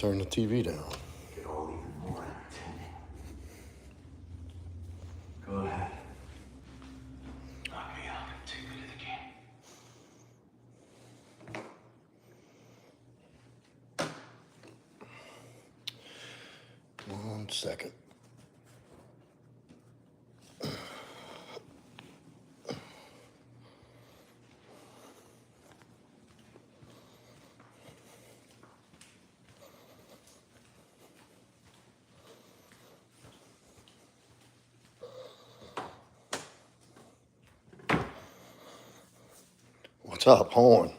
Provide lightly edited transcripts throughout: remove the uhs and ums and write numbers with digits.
turn the TV down. Get all even more entertaining. Go ahead. Knock me out and take me to the game. 1 second. What's up, Horn?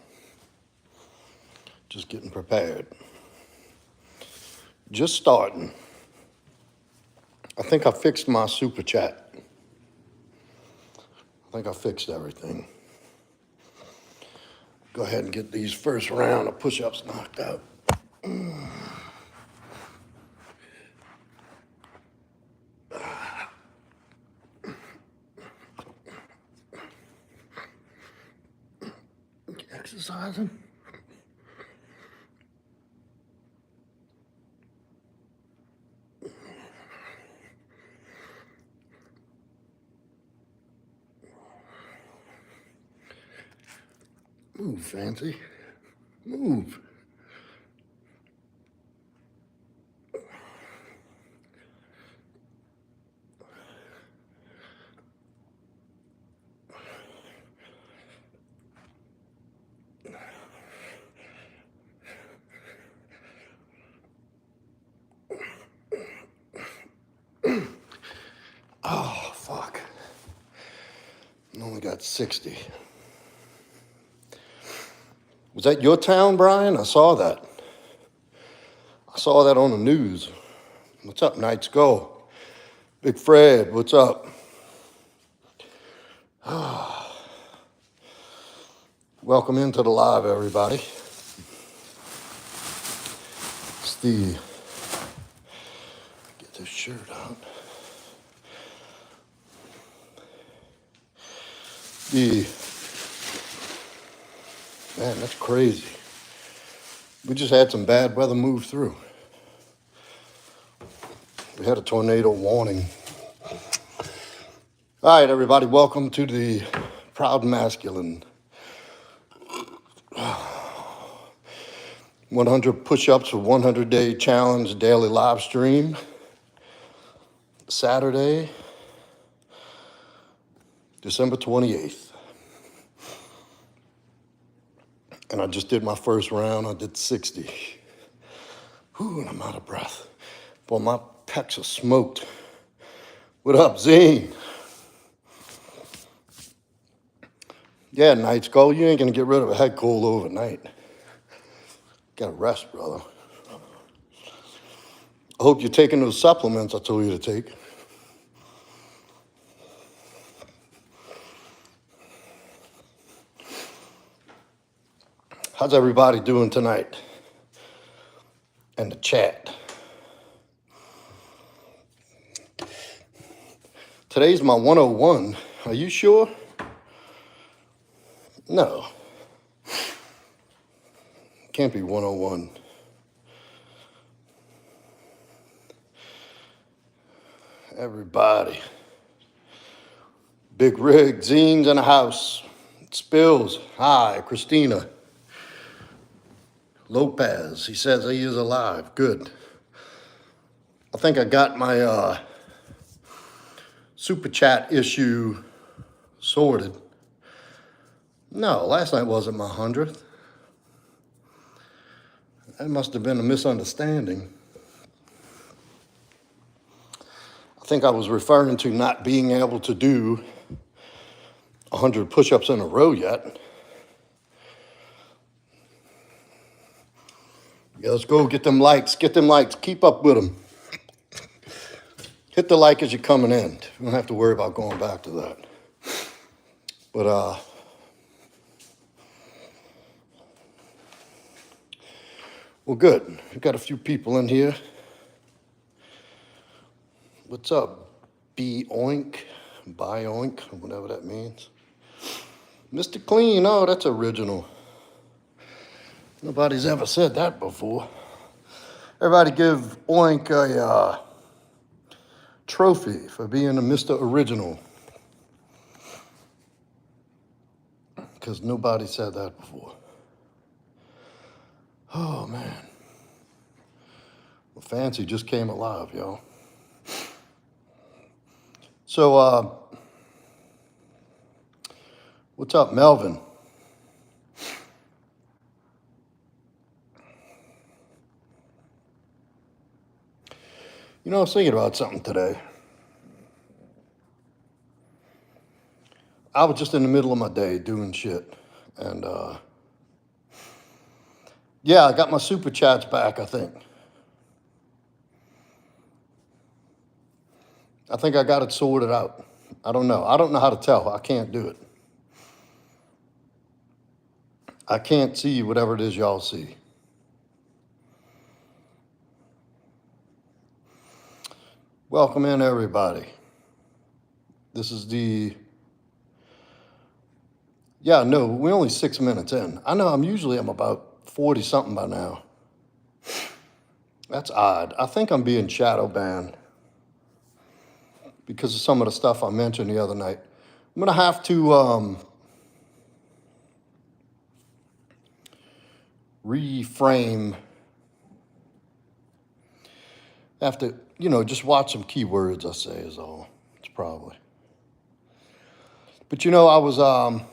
Just getting prepared. Just starting. I think I fixed my super chat. I think I fixed everything. Go ahead and get these first round of push-ups knocked out. Exercising. Move, Fancy. Move. Oh, fuck. I only got 60. Was that your town, Brian? I saw that. I saw that on the news. What's up, Knights? Go. Big Fred, what's up? Welcome into the live, everybody. It's the... Get this shirt on. Man, that's crazy. We just had some bad weather move through. We had a tornado warning. All right, everybody, welcome to the Proudmasculine 100 push-ups for 100-day challenge daily live stream. Saturday, December 28th. And I just did my first round. I did 60. Whew, and I'm out of breath. Boy, my pecs are smoked. What up, Zane? Yeah, Knights, go. You ain't gonna get rid of a head cold overnight. Gotta rest, brother. I hope you're taking those supplements I told you to take. How's everybody doing tonight? And the chat. Today's my 101. Are you sure? No. Can't be 101. Everybody. Big Rig, Zine's in the house. Spills, hi, Christina. Lopez, he says he is alive. Good. I think I got my super chat issue sorted. No, last night wasn't my 100th. That must have been a misunderstanding. I think I was referring to not being able to do 100 push-ups in a row yet. Yeah, let's go get them likes. Get them likes. Keep up with them. Hit the like as you're coming in. You don't have to worry about going back to that. But well, good. We've got a few people in here. What's up, B-Oink, Bi-Oink, whatever that means. Mr. Clean, oh, that's original. Nobody's ever said that before. Everybody give Oink a trophy for being a Mr. Original. Because nobody said that before. Oh, man. Well, Fancy just came alive, y'all. So, what's up, Melvin? You know, I was thinking about something today. I was just in the middle of my day doing shit. And, yeah, I got my super chats back, I think. I think I got it sorted out. I don't know. I don't know how to tell. I can't do it. I can't see whatever it is y'all see. Welcome in, everybody. This is the... Yeah, no, we're only 6 minutes in. I know I'm about 40-something by now. That's odd. I think I'm being shadow banned because of some of the stuff I mentioned the other night. I'm going to have to reframe. Have to, just watch some keywords, I say, is all. It's probably. But, I was... I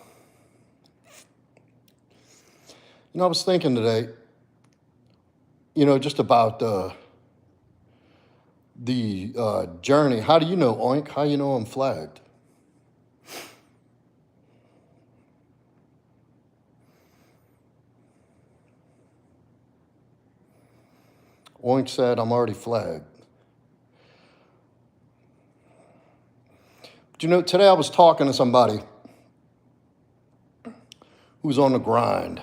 was thinking today, just about the journey. How do you know, Oink? How do you know I'm flagged? Oink said I'm already flagged. But today I was talking to somebody who's on the grind.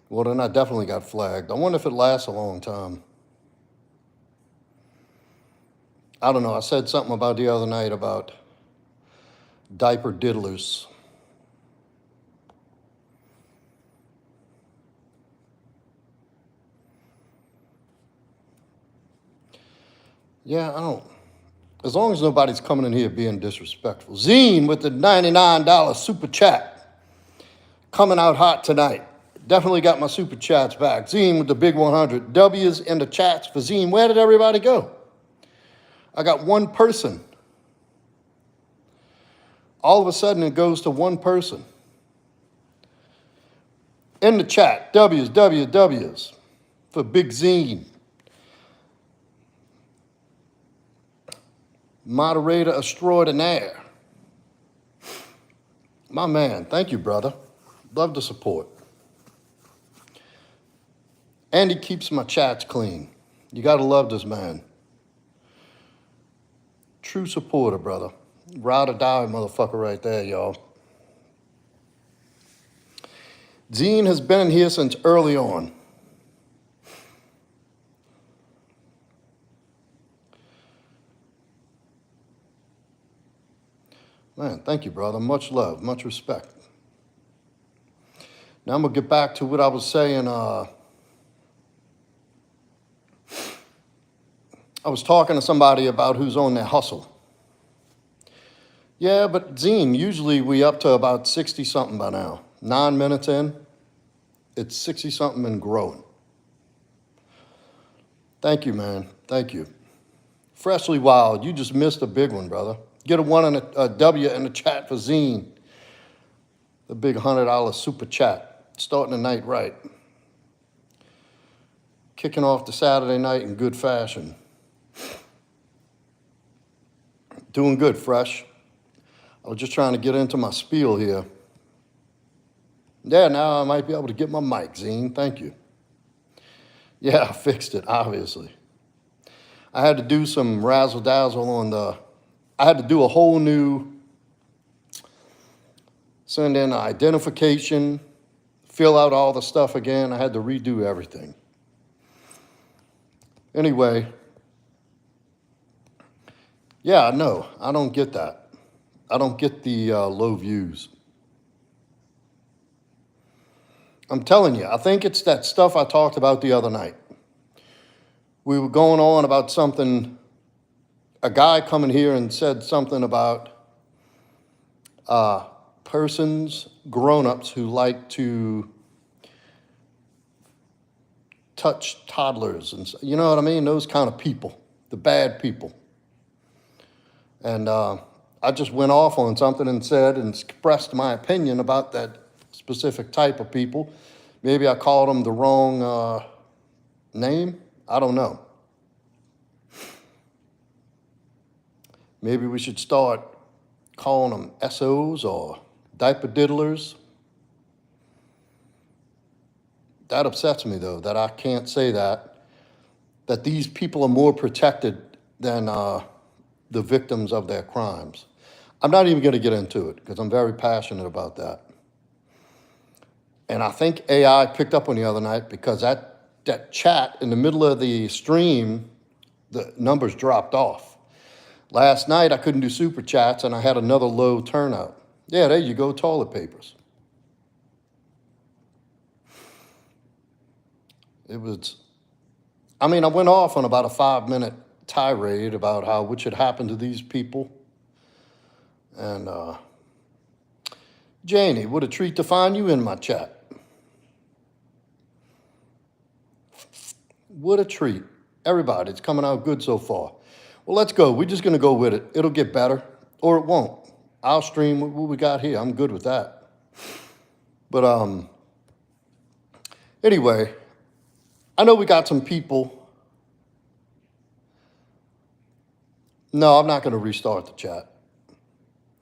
Well, then I definitely got flagged. I wonder if it lasts a long time. I don't know. I said something about the other night about diaper diddlers. Yeah, I don't. As long as nobody's coming in here being disrespectful. Zine with the $99 super chat. Coming out hot tonight. Definitely got my super chats back. Zine with the big 100. W's in the chats for Zine. Where did everybody go? I got one person. All of a sudden it goes to one person. In the chat, W's for Big Zine. Moderator extraordinaire. My man, thank you, brother. Love the support. And he keeps my chats clean. You gotta love this man. True supporter, brother. Ride or die motherfucker right there, y'all. Zine has been here since early on. Man, thank you, brother. Much love, much respect. Now I'm gonna get back to what I was saying. I was talking to somebody about who's on their hustle. Yeah, but Zine, usually we up to about 60-something by now. 9 minutes in, it's 60-something and growing. Thank you, man. Thank you. Freshly Wild, you just missed a big one, brother. Get a one and a W in the chat for Zine. The big $100 super chat. Starting the night right. Kicking off the Saturday night in good fashion. Doing good, Fresh. I was just trying to get into my spiel here. Yeah, now I might be able to get my mic, Zine. Thank you. Yeah, I fixed it, obviously. I had to do some razzle-dazzle on the... I had to do a whole new... Send in identification, fill out all the stuff again. I had to redo everything. Anyway... Yeah, no, I don't get that. I don't get the low views. I'm telling you, I think it's that stuff I talked about the other night. We were going on about something, a guy coming here and said something about persons, grown-ups who like to touch toddlers and you know what I mean? Those kind of people, the bad people. And I just went off on something and said and expressed my opinion about that specific type of people. Maybe I called them the wrong name. I don't know. Maybe we should start calling them SOs or diaper diddlers. That upsets me, though, that I can't say that these people are more protected than the victims of their crimes. I'm not even going to get into it because I'm very passionate about that. And I think AI picked up on the other night because that chat in the middle of the stream, the numbers dropped off. Last night, I couldn't do super chats, and I had another low turnout. Yeah, there you go, toilet papers. It was, I mean, I went off on about a 5-minute tirade about how what should happen to these people. And Janie, what a treat to find you in my chat. What a treat. Everybody, it's coming out good so far. Well, let's go. We're just going to go with it. It'll get better, or it won't. I'll stream what we got here. I'm good with that. But anyway, I know we got some people. No, I'm not going to restart the chat.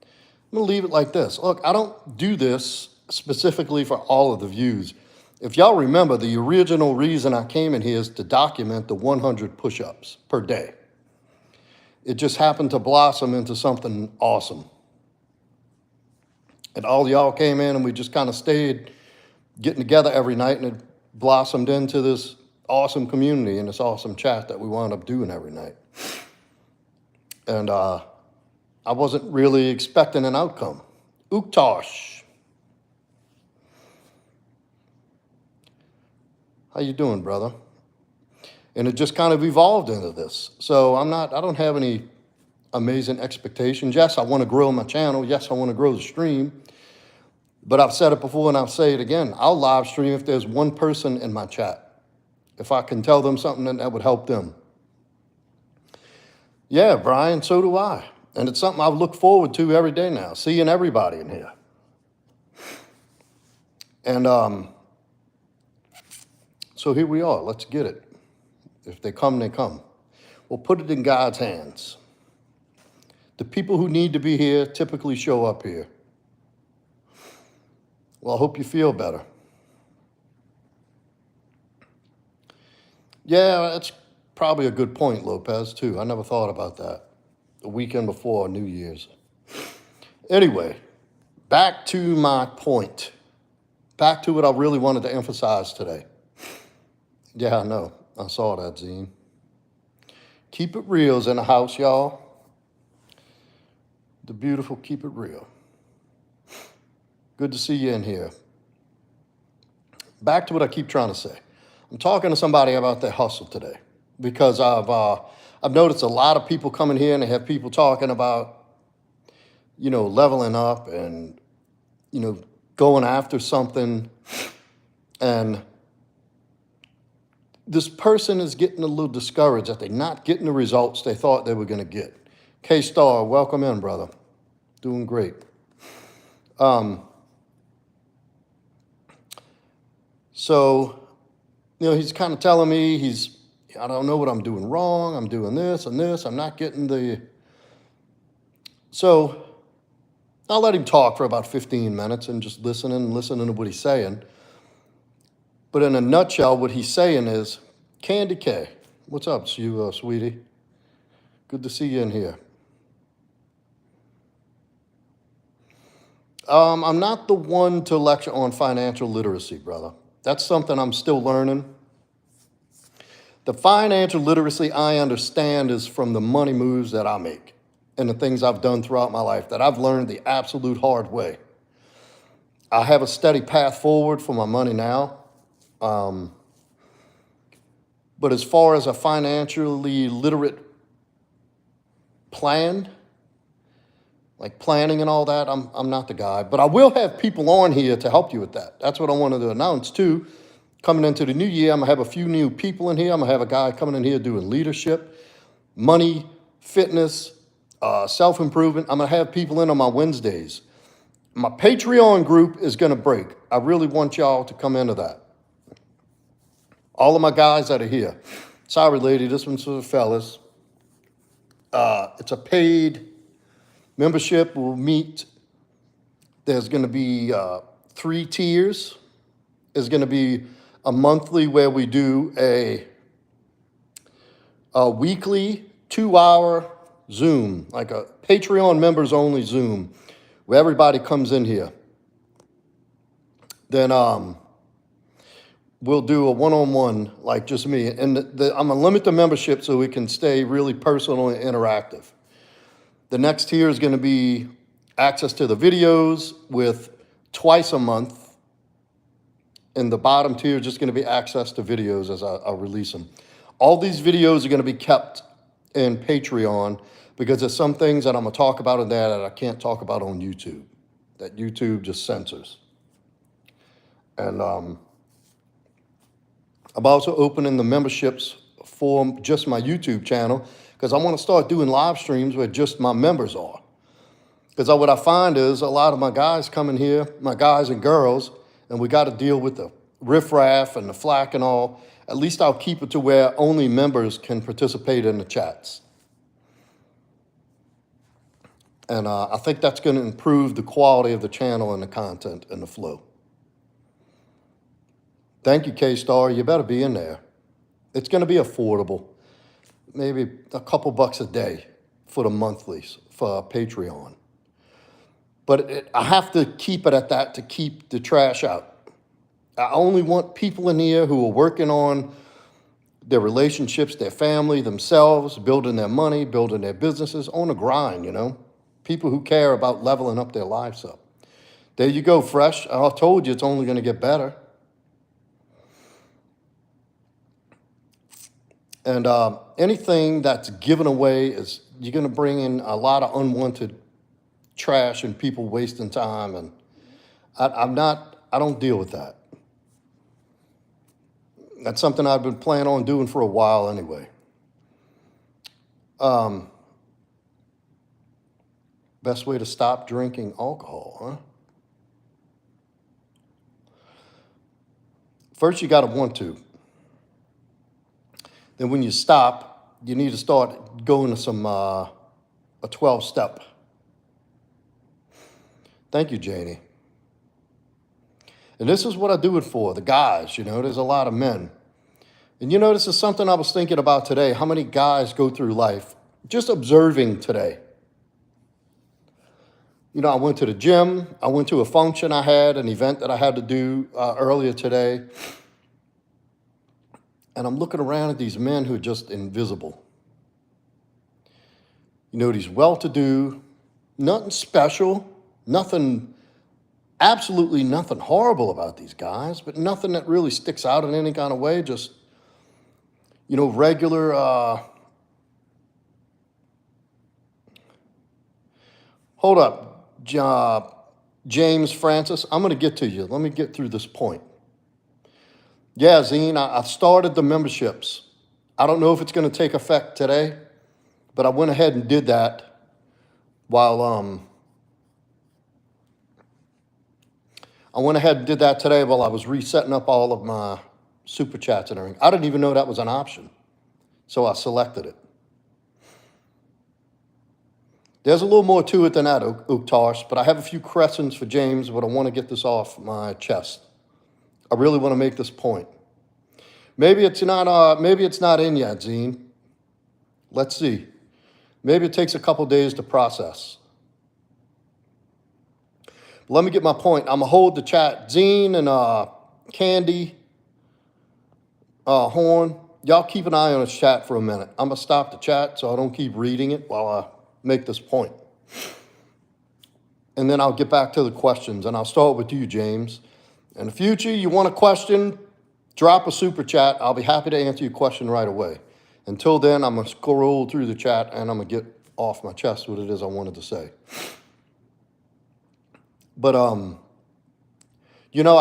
I'm going to leave it like this. Look, I don't do this specifically for all of the views. If y'all remember, the original reason I came in here is to document the 100 push-ups per day. It just happened to blossom into something awesome. And all y'all came in and we just kind of stayed getting together every night, and it blossomed into this awesome community and this awesome chat that we wound up doing every night. And I wasn't really expecting an outcome. Uktosh. How you doing, brother? And it just kind of evolved into this. So I don't have any amazing expectations. Yes, I want to grow my channel. Yes, I want to grow the stream. But I've said it before and I'll say it again. I'll live stream if there's one person in my chat. If I can tell them something that would help them. Yeah, Brian, so do I. And it's something I look forward to every day now, seeing everybody in here. And so here we are. Let's get it. If they come, they come. We'll put it in God's hands. The people who need to be here typically show up here. Well, I hope you feel better. Yeah, that's probably a good point, Lopez, too. I never thought about that. The weekend before New Year's. Anyway, back to my point. Back to what I really wanted to emphasize today. Yeah, I know. I saw that, Zine. Keep It Real's in the house, y'all. The beautiful Keep It Real. Good to see you in here. Back to what I keep trying to say. I'm talking to somebody about their hustle today because I've noticed a lot of people coming here and they have people talking about, leveling up and, going after something. And this person is getting a little discouraged that they're not getting the results they thought they were going to get. K-Star, welcome in, brother. Doing great. So, he's kind of telling me I don't know what I'm doing wrong. I'm doing this and this. I'm not getting the... So I'll let him talk for about 15 minutes and just listening to what he's saying. But in a nutshell, what he's saying is, Candy K, what's up, sweetie? Good to see you in here. I'm not the one to lecture on financial literacy, brother. That's something I'm still learning. The financial literacy I understand is from the money moves that I make and the things I've done throughout my life that I've learned the absolute hard way. I have a steady path forward for my money now. But as far as a financially literate plan, like planning and all that, I'm not the guy. But I will have people on here to help you with that. That's what I wanted to announce too. Coming into the new year, I'm gonna have a few new people in here. I'm gonna have a guy coming in here doing leadership, money, fitness, self-improvement. I'm gonna have people in on my Wednesdays. My Patreon group is gonna break. I really want y'all to come into that. All of my guys that are here. Sorry, lady, this one's for the fellas. It's a paid membership. We'll meet. There's gonna be 3 tiers. There's gonna be a monthly where we do a weekly 2-hour Zoom, like a Patreon members only Zoom, where everybody comes in here. Then we'll do a one-on-one, like just me. And I'm gonna limit the membership so we can stay really personal and interactive. The next tier is gonna be access to the videos with twice a month. And the bottom tier is just gonna be access to videos as I release them. All these videos are gonna be kept in Patreon because there's some things that I'm gonna talk about in there that I can't talk about on YouTube, that YouTube just censors. And I'm also opening the memberships for just my YouTube channel because I wanna start doing live streams where just my members are. Because what I find is a lot of my guys come in here, my guys and girls, and we got to deal with the riffraff and the flack and all. At least I'll keep it to where only members can participate in the chats. And I think that's going to improve the quality of the channel and the content and the flow. Thank you, K-Star. You better be in there. It's going to be affordable. Maybe a couple bucks a day for the monthlies for Patreon. But I have to keep it at that to keep the trash out. I only want people in here who are working on their relationships, their family, themselves, building their money, building their businesses, on the grind, you know? People who care about leveling up their lives up. There you go, Fresh. I told you it's only going to get better. And anything that's given away is, you're going to bring in a lot of unwanted trash and people wasting time, and I don't deal with that. That's something I've been planning on doing for a while anyway. Best way to stop drinking alcohol, huh? First, you got to want to. Then when you stop, you need to start going to some a 12-step. Thank you, Janie. And this is what I do it for, the guys, you know, there's a lot of men. And you know, this is something I was thinking about today, how many guys go through life, just observing today. You know, I went to the gym, I went to a function I had, an event that I had to do earlier today. And I'm looking around at these men who are just invisible. You know, these well-to-do, nothing special, nothing, absolutely nothing horrible about these guys, but nothing that really sticks out in any kind of way, just, you know, regular, hold up, James Francis, I'm gonna get to you. Let me get through this point. Yeah, Zine, I started the memberships. I don't know if it's gonna take effect today, but I went ahead and did that while, I went ahead and did that today while I was resetting up all of my super chats and everything. I didn't even know that was an option, so I selected it. There's a little more to it than that, Uktarsh, but I have a few questions for James, but I want to get this off my chest. I really want to make this point. Maybe it's not in yet, Zine. Let's see. Maybe it takes a couple days to process. Let me get my point. I'm going to hold the chat. Zine and Candy, Horn, y'all keep an eye on this chat for a minute. I'm going to stop the chat so I don't keep reading it while I make this point. and then I'll get back to the questions, and I'll start with you, James. In the future, you want a question, drop a super chat. I'll be happy to answer your question right away. Until then, I'm going to scroll through the chat, and I'm going to get off my chest what it is I wanted to say. But, I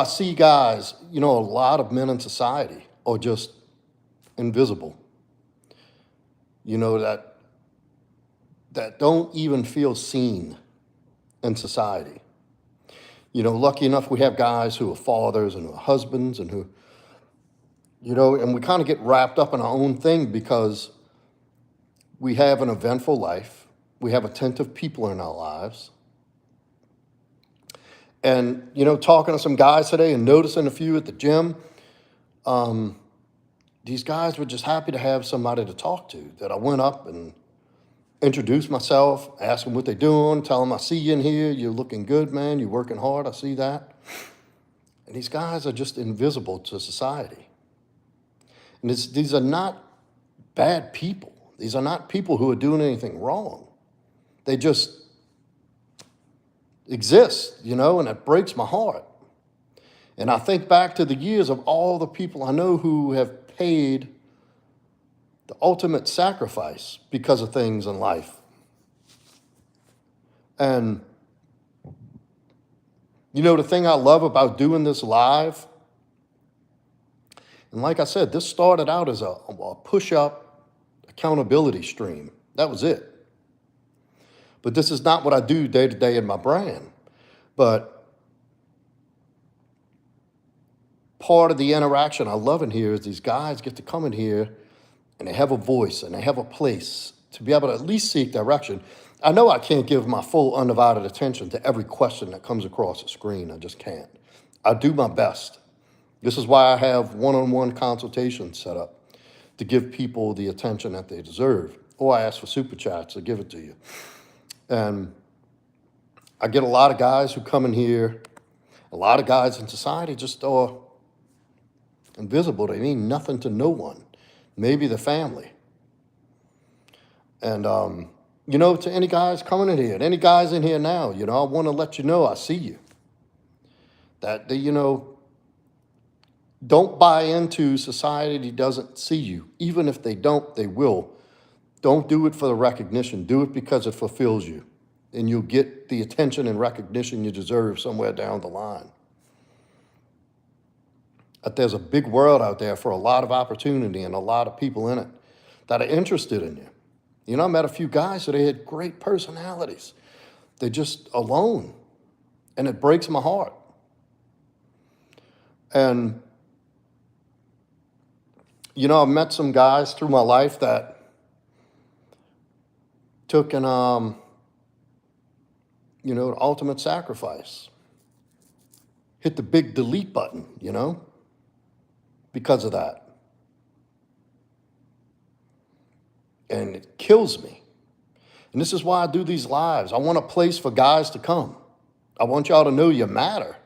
see guys, a lot of men in society are just invisible, that don't even feel seen in society. Lucky enough, we have guys who are fathers and who are husbands and who, and we kind of get wrapped up in our own thing because we have an eventful life. We have attentive people in our lives. And, talking to some guys today and noticing a few at the gym, these guys were just happy to have somebody to talk to, that I went up and introduced myself, asked them what they're doing, tell them I see you in here, you're looking good, man, you're working hard, I see that. And these guys are just invisible to society. And these are not bad people. These are not people who are doing anything wrong. They just exist, and it breaks my heart. And I think back to the years of all the people I know who have paid the ultimate sacrifice because of things in life. And, the thing I love about doing this live, and like I said, this started out as a push-up accountability stream. That was it. But this is not what I do day to day in my brand. But part of the interaction I love in here is these guys get to come in here and they have a voice and they have a place to be able to at least seek direction. I know I can't give my full undivided attention to every question that comes across the screen. I just can't. I do my best. This is why I have one-on-one consultations set up to give people the attention that they deserve. Or I ask for super chats to give it to you. And I get a lot of guys who come in here, a lot of guys in society just are invisible. They mean nothing to no one, maybe the family. And, to any guys coming in here, and any guys in here now, I want to let you know I see you. That, don't buy into society doesn't see you. Even if they don't, they will. Don't do it for the recognition. Do it because it fulfills you. And you'll get the attention and recognition you deserve somewhere down the line. That there's a big world out there for a lot of opportunity and a lot of people in it that are interested in you. I met a few guys that had great personalities. They're just alone. And it breaks my heart. And, I've met some guys through my life that took an, an ultimate sacrifice. Hit the big delete button, because of that. And it kills me. And this is why I do these lives. I want a place for guys to come. I want y'all to know you matter.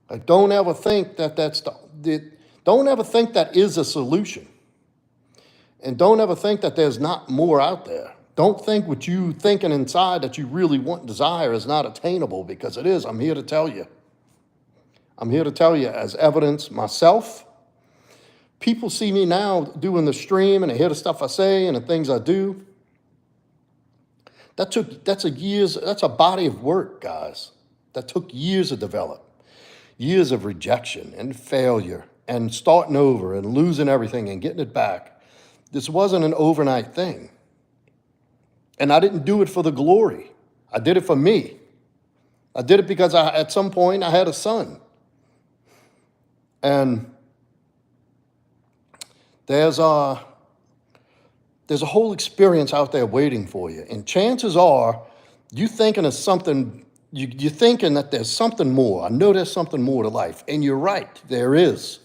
Like, don't ever think that don't ever think that is a solution. And don't ever think that there's not more out there. Don't think what you thinking inside that you really want, desire is not attainable, because it is. I'm here to tell you. I'm here to tell you as evidence myself. People see me now doing the stream and they hear the stuff I say and the things I do. That's a body of work, guys. That took years to develop. Years of rejection and failure and starting over and losing everything and getting it back. This wasn't an overnight thing. And I didn't do it for the glory. I did it for me. I did it because at some point I had a son. And there's a whole experience out there waiting for you. And chances are you're thinking of something, you're thinking that there's something more. I know there's something more to life. And you're right, there is.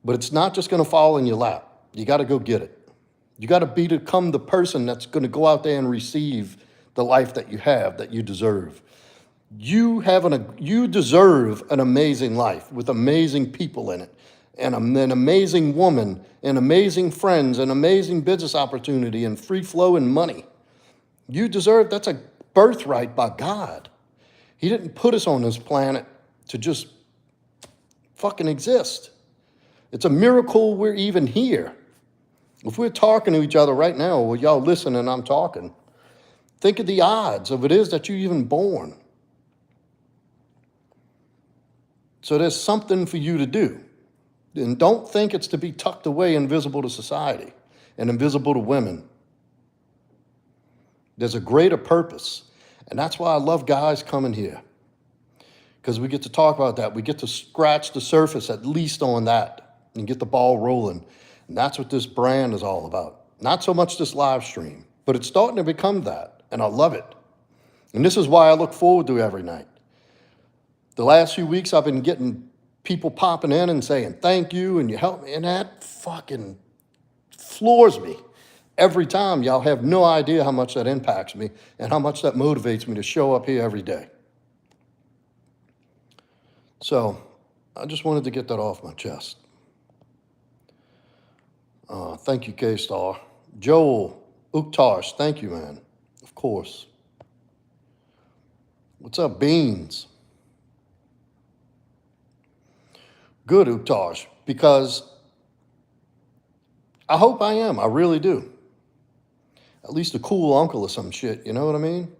But it's not just going to fall in your lap. You got to go get it. You got to become the person that's going to go out there and receive the life that you have, that you deserve. You deserve an amazing life with amazing people in it, and an amazing woman, and amazing friends, and amazing business opportunity, and free flow and money. You deserve, that's a birthright by God. He didn't put us on this planet to just fucking exist. It's a miracle we're even here. If we're talking to each other right now, or y'all listening and I'm talking, think of the odds of it is that you're even born. So there's something for you to do. And don't think it's to be tucked away, invisible to society and invisible to women. There's a greater purpose. And that's why I love guys coming here. Because we get to talk about that. We get to scratch the surface at least on that and get the ball rolling. And that's what this brand is all about. Not so much this live stream, but it's starting to become that. And I love it. And this is why I look forward to every night. The last few weeks I've been getting people popping in and saying, thank you, and you help me. And that fucking floors me. Every time, y'all have no idea how much that impacts me and how much that motivates me to show up here every day. So I just wanted to get that off my chest. Thank you, K-Star. Joel Uktash, thank you, man. Of course. What's up, Beans? Good, Uktash, because I hope I am. I really do. At least a cool uncle or some shit, you know what I mean?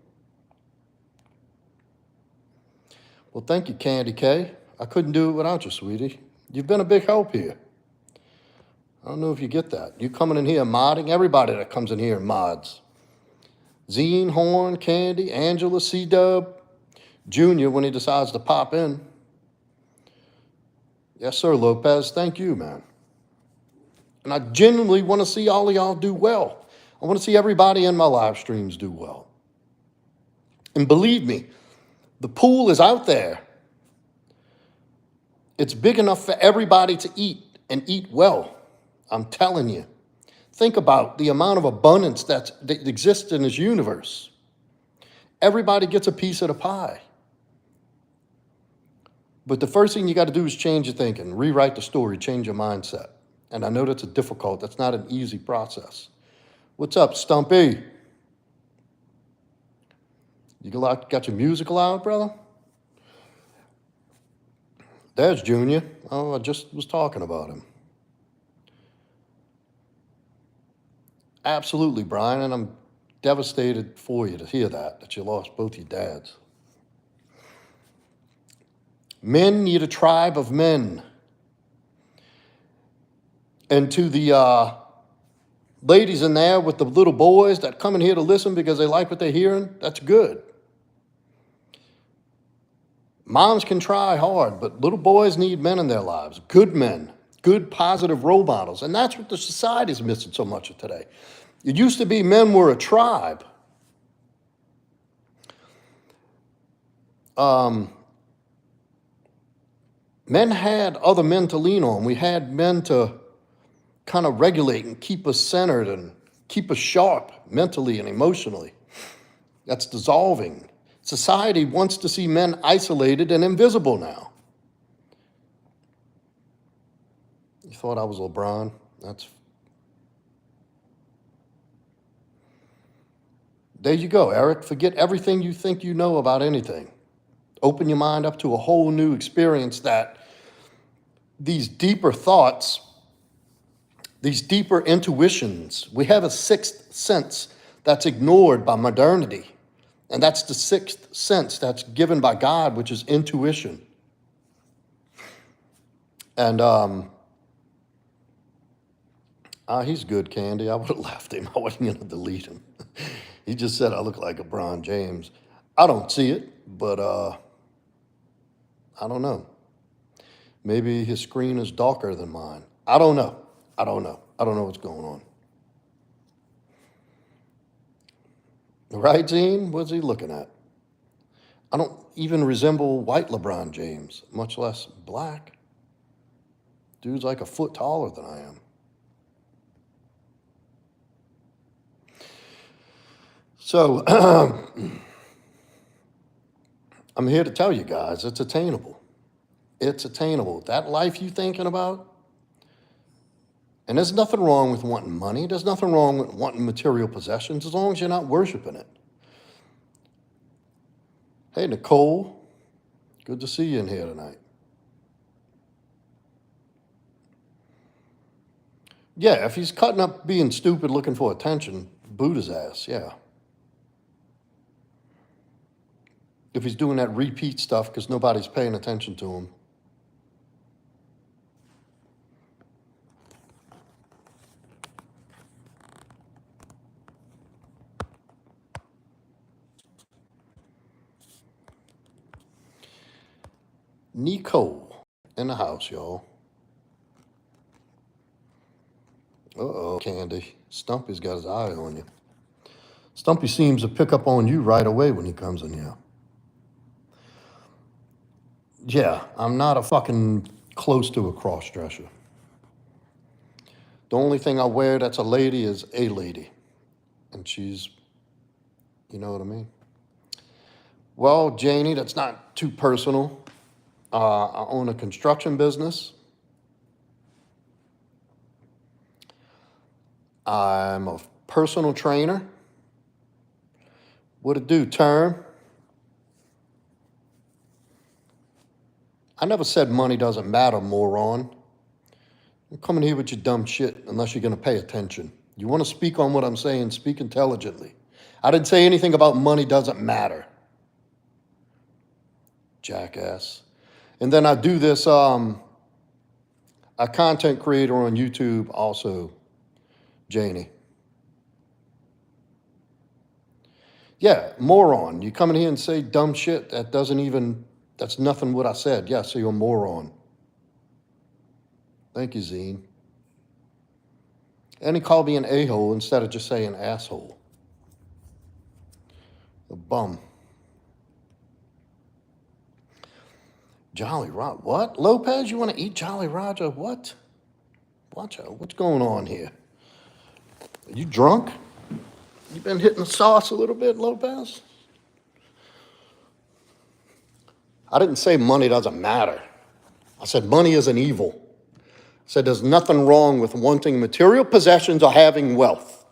Well, thank you, Candy K. I couldn't do it without you, sweetie. You've been a big help here. I don't know if you get that. You coming in here modding, everybody that comes in here mods. Zine, Horn, Candy, Angela, C-Dub, Junior when he decides to pop in. Yes, sir, Lopez. Thank you, man. And I genuinely want to see all of y'all do well. I want to see everybody in my live streams do well. And believe me, the pool is out there. It's big enough for everybody to eat and eat well. I'm telling you. Think about the amount of abundance that exists in this universe. Everybody gets a piece of the pie. But the first thing you got to do is change your thinking, rewrite the story, change your mindset. And I know that's that's not an easy process. What's up, Stumpy? You got your music loud, brother? There's Junior. Oh, I just was talking about him. Absolutely, Brian, and I'm devastated for you to hear that you lost both your dads. Men need a tribe of men. And to the ladies in there with the little boys that come in here to listen because they like what they're hearing, that's good. Moms can try hard, but little boys need men in their lives, good men, good positive role models. And that's what the society is missing so much of today. It used to be men were a tribe. Men had other men to lean on. We had men to kind of regulate and keep us centered and keep us sharp mentally and emotionally. That's dissolving. Society wants to see men isolated and invisible now. You thought I was LeBron? There you go, Eric. Forget everything you think you know about anything. Open your mind up to a whole new experience that these deeper thoughts, these deeper intuitions, we have a sixth sense that's ignored by modernity. And that's the sixth sense that's given by God, which is intuition. And he's good, Candy. I would have left him. I wasn't going to delete him. He just said I look like LeBron James. I don't see it, but I don't know. Maybe his screen is darker than mine. I don't know. I don't know what's going on. Right, Zine? What's he looking at? I don't even resemble white LeBron James, much less black. Dude's like a foot taller than I am. So, I'm here to tell you guys, it's attainable. It's attainable. That life you thinking about, and there's nothing wrong with wanting money. There's nothing wrong with wanting material possessions as long as you're not worshiping it. Hey, Nicole. Good to see you in here tonight. Yeah, if he's cutting up being stupid looking for attention, boot his ass, yeah. If he's doing that repeat stuff because nobody's paying attention to him. Nicole in the house, y'all. Uh-oh, Candy. Stumpy's got his eye on you. Stumpy seems to pick up on you right away when he comes in here. Yeah, I'm not a fucking close to a cross-dresser. The only thing I wear that's a lady is a lady. And she's, you know what I mean? Well, Janie, that's not too personal. I own a construction business. I'm a personal trainer. What it do, term? I never said money doesn't matter, moron. Don't come in here with your dumb shit unless you're going to pay attention. You want to speak on what I'm saying, speak intelligently. I didn't say anything about money doesn't matter. Jackass. And then I do this, a content creator on YouTube also, Janie. Yeah, moron. You come in here and say dumb shit that doesn't even, that's nothing what I said. Yeah, so you're a moron. Thank you, Zine. And he called me an a-hole instead of just saying asshole. A bum. Jolly Roger. What? Lopez, you want to eat Jolly Roger? What? Watch out. What's going on here? Are you drunk? You been hitting the sauce a little bit, Lopez? I didn't say money doesn't matter. I said money is an evil. I said there's nothing wrong with wanting material possessions or having wealth.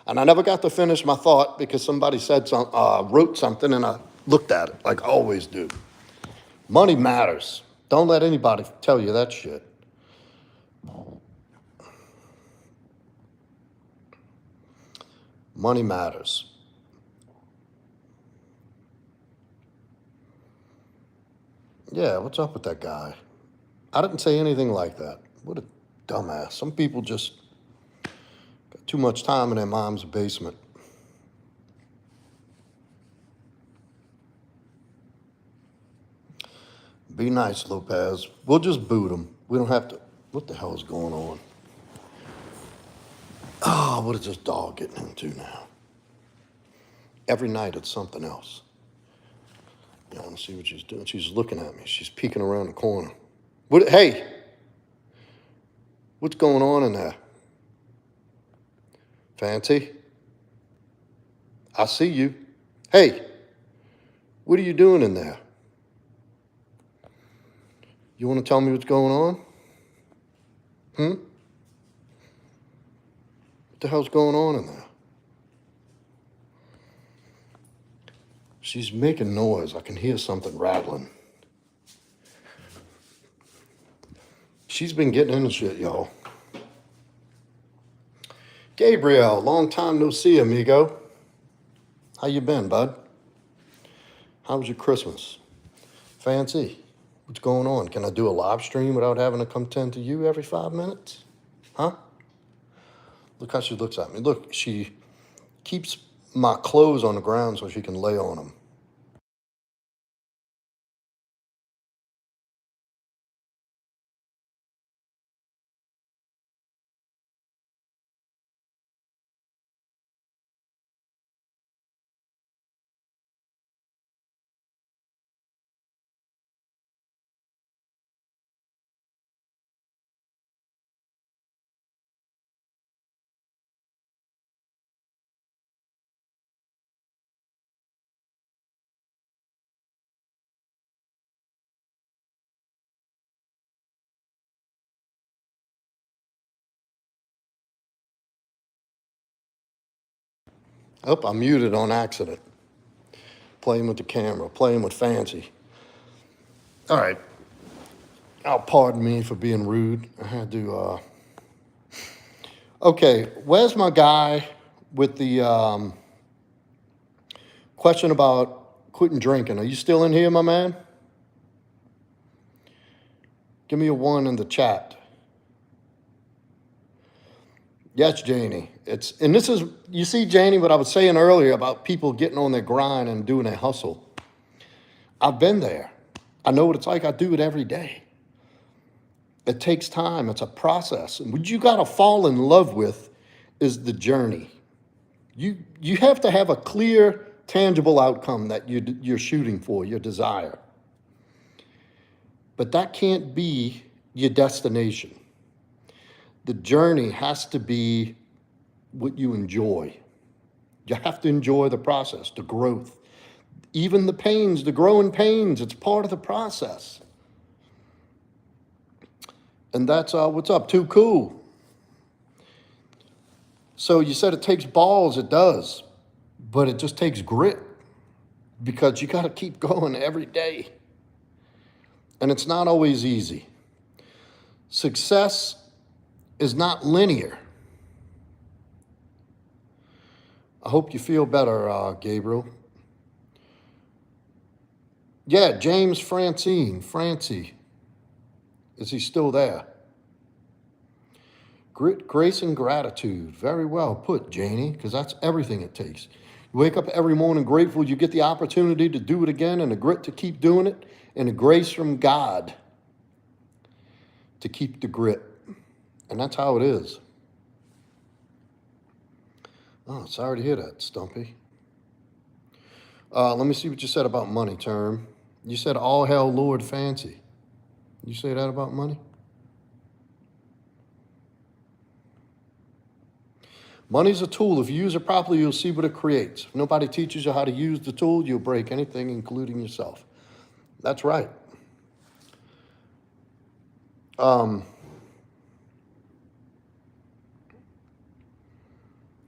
And I never got to finish my thought because somebody said wrote something and I looked at it like I always do. Money matters. Don't let anybody tell you that shit. Money matters. Yeah, what's up with that guy? I didn't say anything like that. What a dumbass. Some people just got too much time in their mom's basement. Be nice, Lopez. We'll just boot him. We don't have to. What the hell is going on? Oh, what is this dog getting into now? Every night it's something else. You want to see what she's doing? She's looking at me. She's peeking around the corner. What? Hey, what's going on in there? Fancy? I see you. Hey, what are you doing in there? You want to tell me what's going on? What the hell's going on in there? She's making noise. I can hear something rattling. She's been getting into shit, y'all. Gabriel, long time no see, amigo. How you been, bud? How was your Christmas? Fancy. What's going on? Can I do a live stream without having to come tend to you every 5 minutes? Huh? Look how she looks at me. Look, she keeps my clothes on the ground so she can lay on them. Oh, I muted on accident. playing with the camera, playing with fancy. All right. Pardon me for being rude. I had to, Okay, where's my guy with the question about quitting drinking? Are you still in here, my man? Give me a 1 in the chat. Yes, Janie. And this is, you see, Janie, what I was saying earlier about people getting on their grind and doing their hustle. I've been there. I know what it's like. I do it every day. It takes time. It's a process. And what you got to fall in love with is the journey. You have to have a clear, tangible outcome that you're shooting for, your desire. But that can't be your destination. The journey has to be what you enjoy. You have to enjoy the process, the growth, even the pains, the growing pains. It's part of the process. And that's what's up. Too cool. So you said it takes balls. It does. But it just takes grit, because you got to keep going every day. And it's not always easy. Success is not linear. I hope you feel better, Gabriel. Yeah, James Francie. Is he still there? Grit, grace, and gratitude. Very well put, Janie, because that's everything it takes. You wake up every morning grateful you get the opportunity to do it again, and the grit to keep doing it, and the grace from God to keep the grit. And that's how it is. Oh, sorry to hear that, Stumpy. Let me see what you said about money, Term. You said, all hell Lord Fancy. You say that about money? Money's a tool. If you use it properly, you'll see what it creates. If nobody teaches you how to use the tool, you'll break anything, including yourself. That's right.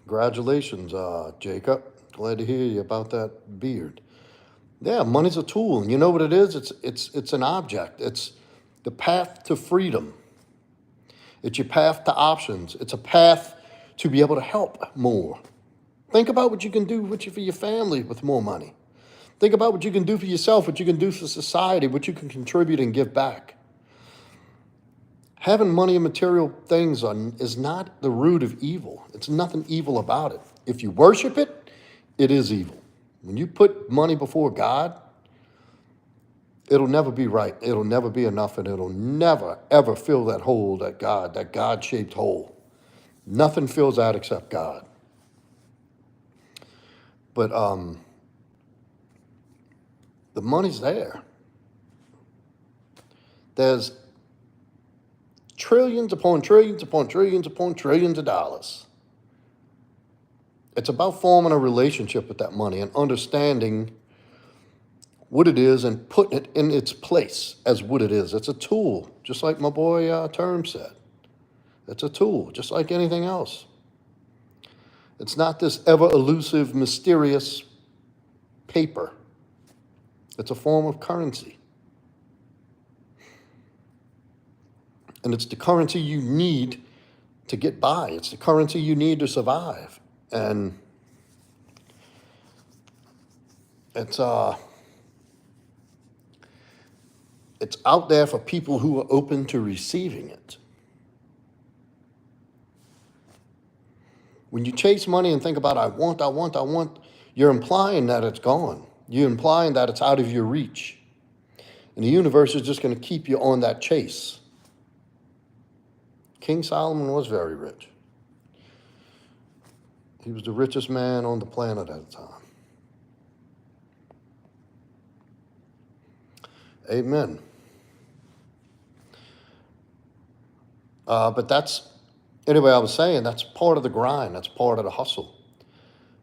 Congratulations, Jacob. Glad to hear you about that beard. Yeah, money's a tool. And you know what it is? It's an object. It's the path to freedom. It's your path to options. It's a path to be able to help more. Think about what you can do for your family with more money. Think about what you can do for yourself, what you can do for society, what you can contribute and give back. Having money and material things is not the root of evil. It's nothing evil about it. If you worship it, it is evil. When you put money before God, it'll never be right. It'll never be enough, and it'll never, ever fill that hole that God-shaped hole. Nothing fills that except God. But the money's there. There's trillions upon trillions upon trillions upon trillions of dollars. It's about forming a relationship with that money and understanding what it is and putting it in its place as what it is. It's a tool, just like my boy Term said. It's a tool, just like anything else. It's not this ever-elusive, mysterious paper. It's a form of currency. And it's the currency you need to get by. It's the currency you need to survive. And it's out there for people who are open to receiving it. When you chase money and think about, I want, you're implying that it's gone. You're implying that it's out of your reach. And the universe is just going to keep you on that chase. King Solomon was very rich. He was the richest man on the planet at the time. Amen. But anyway, I was saying that's part of the grind. That's part of the hustle,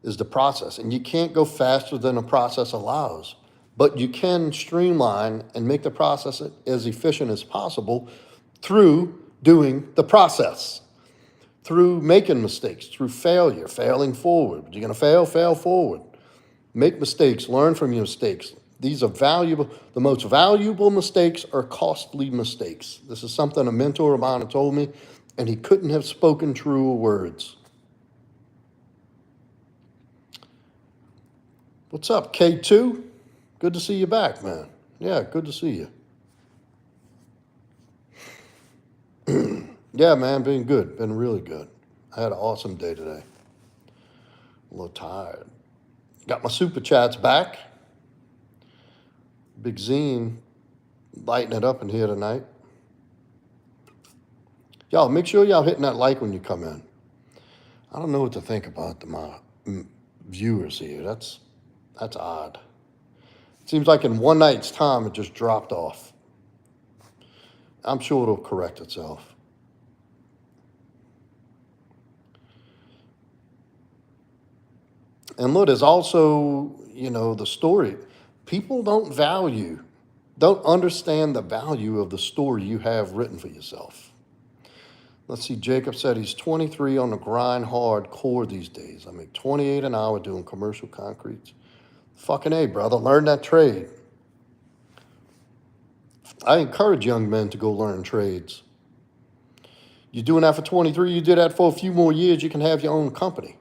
is the process. And you can't go faster than the process allows. But you can streamline and make the process as efficient as possible through doing the process, through making mistakes, through failure, failing forward. You're going to fail forward. Make mistakes. Learn from your mistakes. These are valuable. The most valuable mistakes are costly mistakes. This is something a mentor of mine told me, and he couldn't have spoken truer words. What's up, K2? Good to see you back, man. Yeah, good to see you. Yeah, man, been good. Been really good. I had an awesome day today. A little tired. Got my super chats back. Big Zine lighting it up in here tonight. Y'all, make sure y'all hitting that like when you come in. I don't know what to think about my viewers here. That's odd. It seems like in one night's time, it just dropped off. I'm sure it'll correct itself. And look, there's also, the story. People don't understand the value of the story you have written for yourself. Let's see, Jacob said he's 23 on the grind hardcore these days. I make 28 an hour doing commercial concretes. Fucking A, brother, learn that trade. I encourage young men to go learn trades. You're doing that for 23, you did that for a few more years, you can have your own company.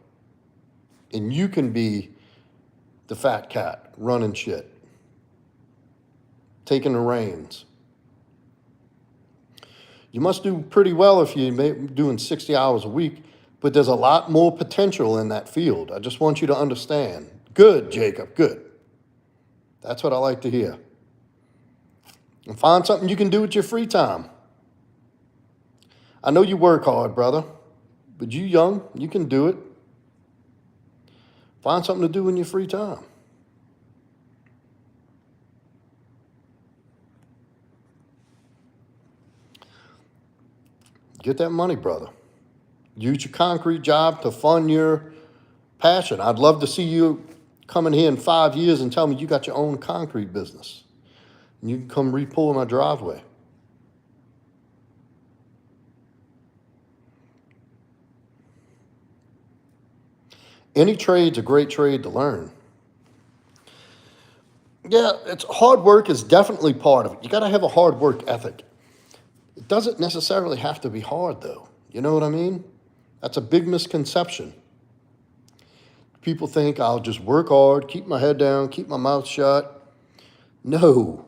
And you can be the fat cat running shit, taking the reins. You must do pretty well if you're doing 60 hours a week, but there's a lot more potential in that field. I just want you to understand. Good, Jacob, good. That's what I like to hear. And find something you can do with your free time. I know you work hard, brother, but you young, you can do it. Find something to do in your free time. Get that money, brother. Use your concrete job to fund your passion. I'd love to see you come in here in 5 years and tell me you got your own concrete business. And you can come repull my driveway. Any trade's a great trade to learn. Yeah, hard work is definitely part of it. You got to have a hard work ethic. It doesn't necessarily have to be hard, though. You know what I mean? That's a big misconception. People think I'll just work hard, keep my head down, keep my mouth shut. No.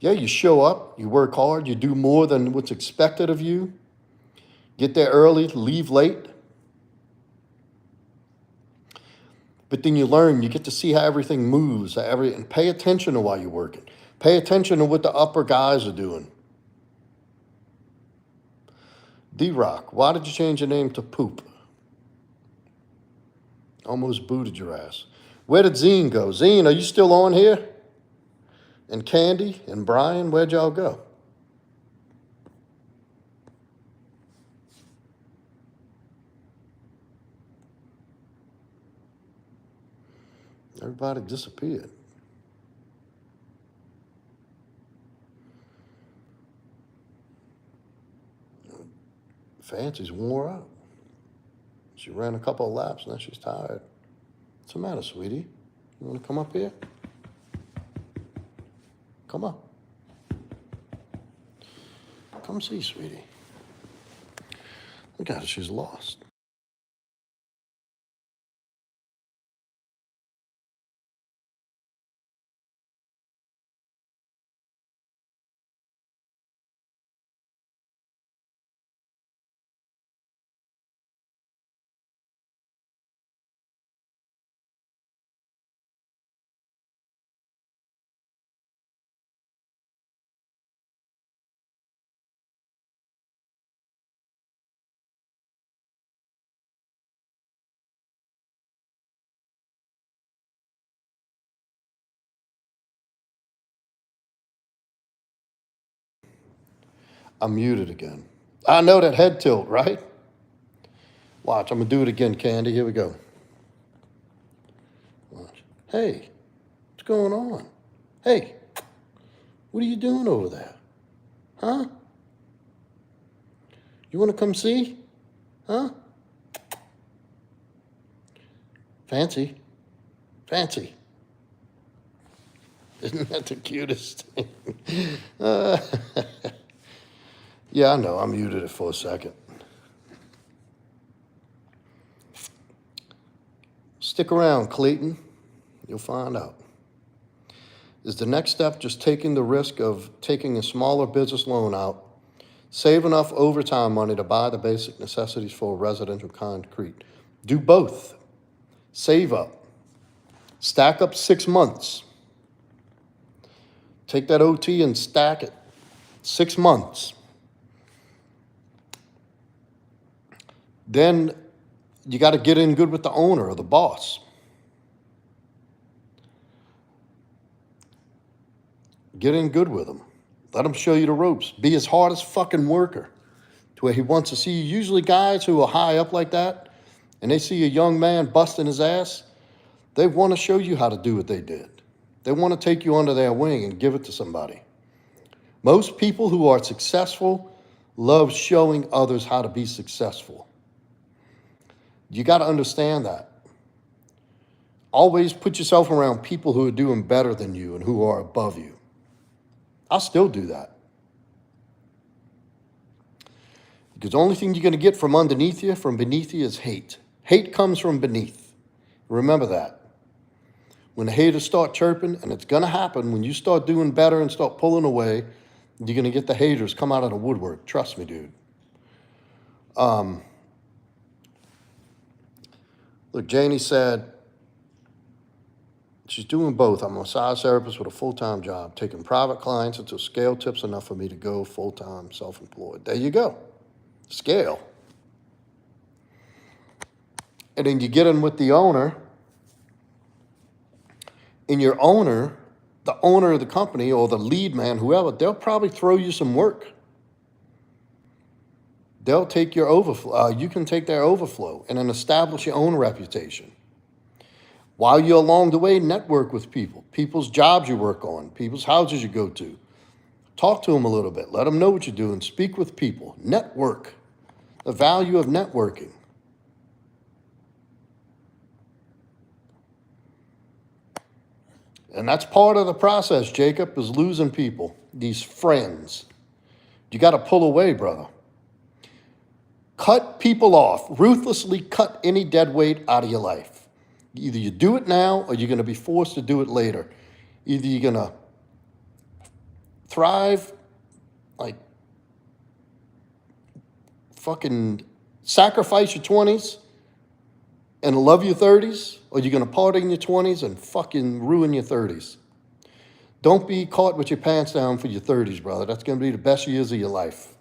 Yeah, you show up, you work hard, you do more than what's expected of you. Get there early, leave late. But then you learn, you get to see how everything moves, and pay attention to while you're working. Pay attention to what the upper guys are doing. D-Rock, why did you change your name to Poop? Almost booted your ass. Where did Zine go? Zine, are you still on here? And Candy and Brian, where'd y'all go? Everybody disappeared. Fancy's wore out. She ran a couple of laps, now she's tired. What's the matter, sweetie? You want to come up here? Come on. Come see, sweetie. Look at her, she's lost. I'm muted again. I know that head tilt, right? Watch, I'm gonna do it again, Candy. Here we go. Watch. Hey, what's going on? Hey, what are you doing over there? Huh? You wanna come see? Huh? Fancy. Fancy. Isn't that the cutest thing? Yeah, I know. I muted it for a second. Stick around, Clayton. You'll find out. Is the next step just taking the risk of taking a smaller business loan out, save enough overtime money to buy the basic necessities for residential concrete? Do both. Save up. Stack up 6 months. Take that OT and stack it. 6 months. Then you got to get in good with the owner or the boss. Get in good with him. Let him show you the ropes. Be his hardest fucking worker to where he wants to see you. Usually guys who are high up like that and they see a young man busting his ass, they want to show you how to do what they did. They want to take you under their wing and give it to somebody. Most people who are successful love showing others how to be successful. You got to understand that. Always put yourself around people who are doing better than you and who are above you. I'll still do that. Because the only thing you're going to get from underneath you, from beneath you, is hate. Hate comes from beneath. Remember that. When the haters start chirping, and it's going to happen, when you start doing better and start pulling away, you're going to get the haters come out of the woodwork. Trust me, dude. Look, Janie said, she's doing both. I'm a massage therapist with a full-time job, taking private clients until scale tips enough for me to go full-time, self-employed. There you go. Scale. And then you get in with the owner, and your owner, the owner of the company or the lead man, whoever, they'll probably throw you some work. They'll take your overflow. You can take their overflow and then establish your own reputation. While you're along the way, network with people, people's jobs you work on, people's houses you go to. Talk to them a little bit. Let them know what you're doing. Speak with people. Network. The value of networking. And that's part of the process, Jacob, is losing people, these friends. You got to pull away, brother. Cut people off. Ruthlessly cut any dead weight out of your life. Either you do it now or you're going to be forced to do it later. Either you're going to thrive, like fucking sacrifice your 20s and love your 30s, or you're going to party in your 20s and fucking ruin your 30s. Don't be caught with your pants down for your 30s, brother. That's going to be the best years of your life.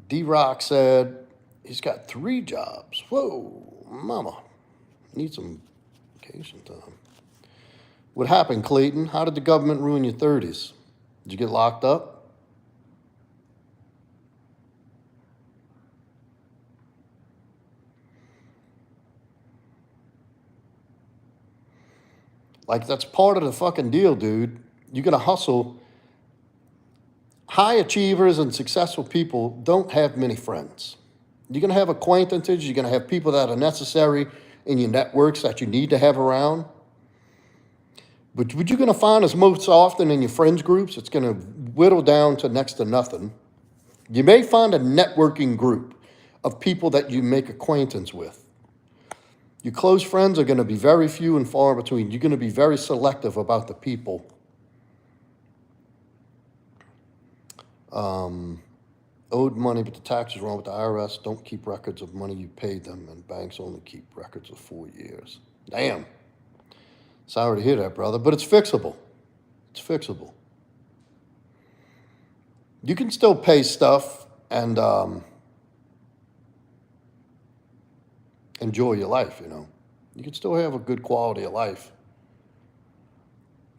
D-Rock said he's got 3 jobs. Whoa, mama. Need some vacation time. What happened, Clayton? How did the government ruin your 30s? Did you get locked up? Like, that's part of the fucking deal, dude. You're going to hustle. High achievers and successful people don't have many friends. You're going to have acquaintances. You're going to have people that are necessary in your networks that you need to have around. But what you're going to find is most often in your friends groups, it's going to whittle down to next to nothing. You may find a networking group of people that you make acquaintance with. Your close friends are going to be very few and far between. You're going to be very selective about the people. Owed money, but the tax is wrong with the IRS. Don't keep records of money you paid them, and banks only keep records of 4 years. Damn. Sorry to hear that, brother, but it's fixable. It's fixable. You can still pay stuff and enjoy your life, you know. You can still have a good quality of life.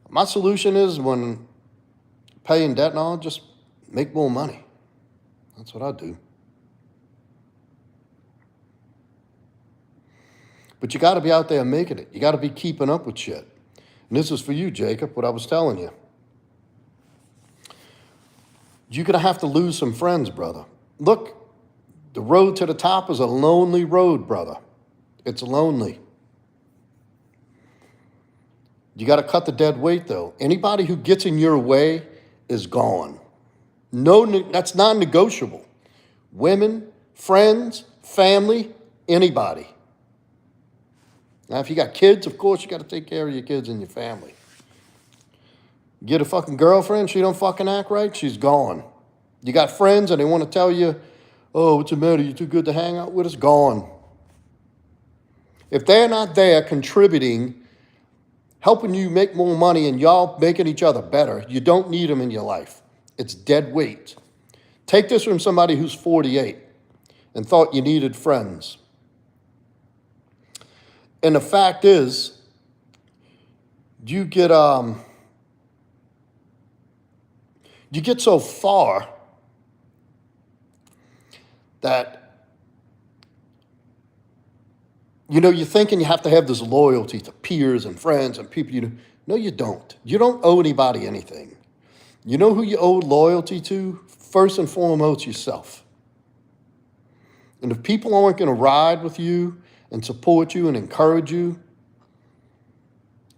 My solution is when paying debt and all, just make more money. That's what I do. But you got to be out there making it. You got to be keeping up with shit. And this is for you, Jacob, what I was telling you. You're going to have to lose some friends, brother. Look, The road to the top is a lonely road, brother. It's lonely. You got to cut the dead weight, though. Anybody who gets in your way is gone. No, that's non-negotiable. Women, friends, family, anybody. Now, if you got kids, of course, you got to take care of your kids and your family. Get a fucking girlfriend, she don't fucking act right, she's gone. You got friends and they want to tell you, oh, what's the matter, you're too good to hang out with us, gone. If they're not there contributing, helping you make more money and y'all making each other better, you don't need them in your life. It's dead weight. Take this from somebody who's 48 and thought you needed friends. And the fact is, you get so far that, you're thinking you have to have this loyalty to peers and friends and people. No, you don't. You don't owe anybody anything. You know who you owe loyalty to? First and foremost, yourself. And if people aren't going to ride with you and support you and encourage you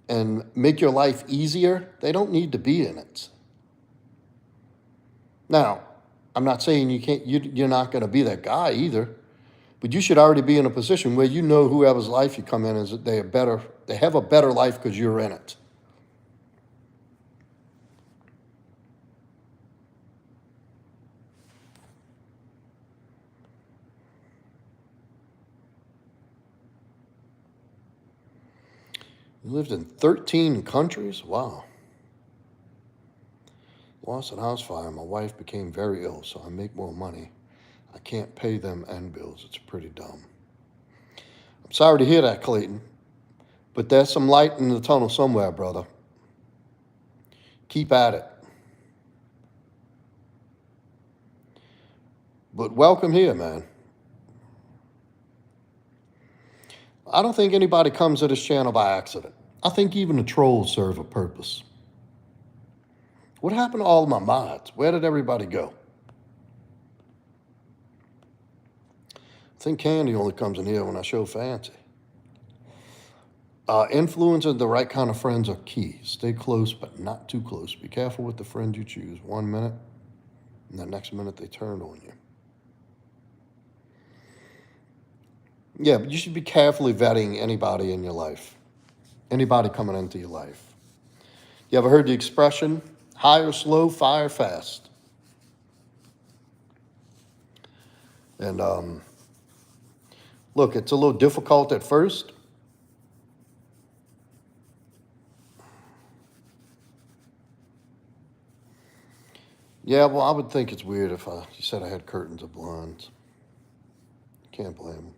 and make your life easier, they don't need to be in it. Now, I'm not saying you're not going to be that guy either, but you should already be in a position where you know whoever's life you come in is they have a better life because you're in it. You lived in 13 countries? Wow. Lost a house fire. My wife became very ill, so I make more money. I can't pay them and bills. It's pretty dumb. I'm sorry to hear that, Clayton, but there's some light in the tunnel somewhere, brother. Keep at it. But welcome here, man. I don't think anybody comes to this channel by accident. I think even the trolls serve a purpose. What happened to all of my mods? Where did everybody go? I think Candy only comes in here when I show fancy. Influence and the right kind of friends are key. Stay close, but not too close. Be careful with the friends you choose. 1 minute, and the next minute they turn on you. Yeah, but you should be carefully vetting anybody in your life. Anybody coming into your life. You ever heard the expression, hire slow, fire fast? And look, it's a little difficult at first. Yeah, well, I would think it's weird if you said I had curtains of blinds. Can't blame them.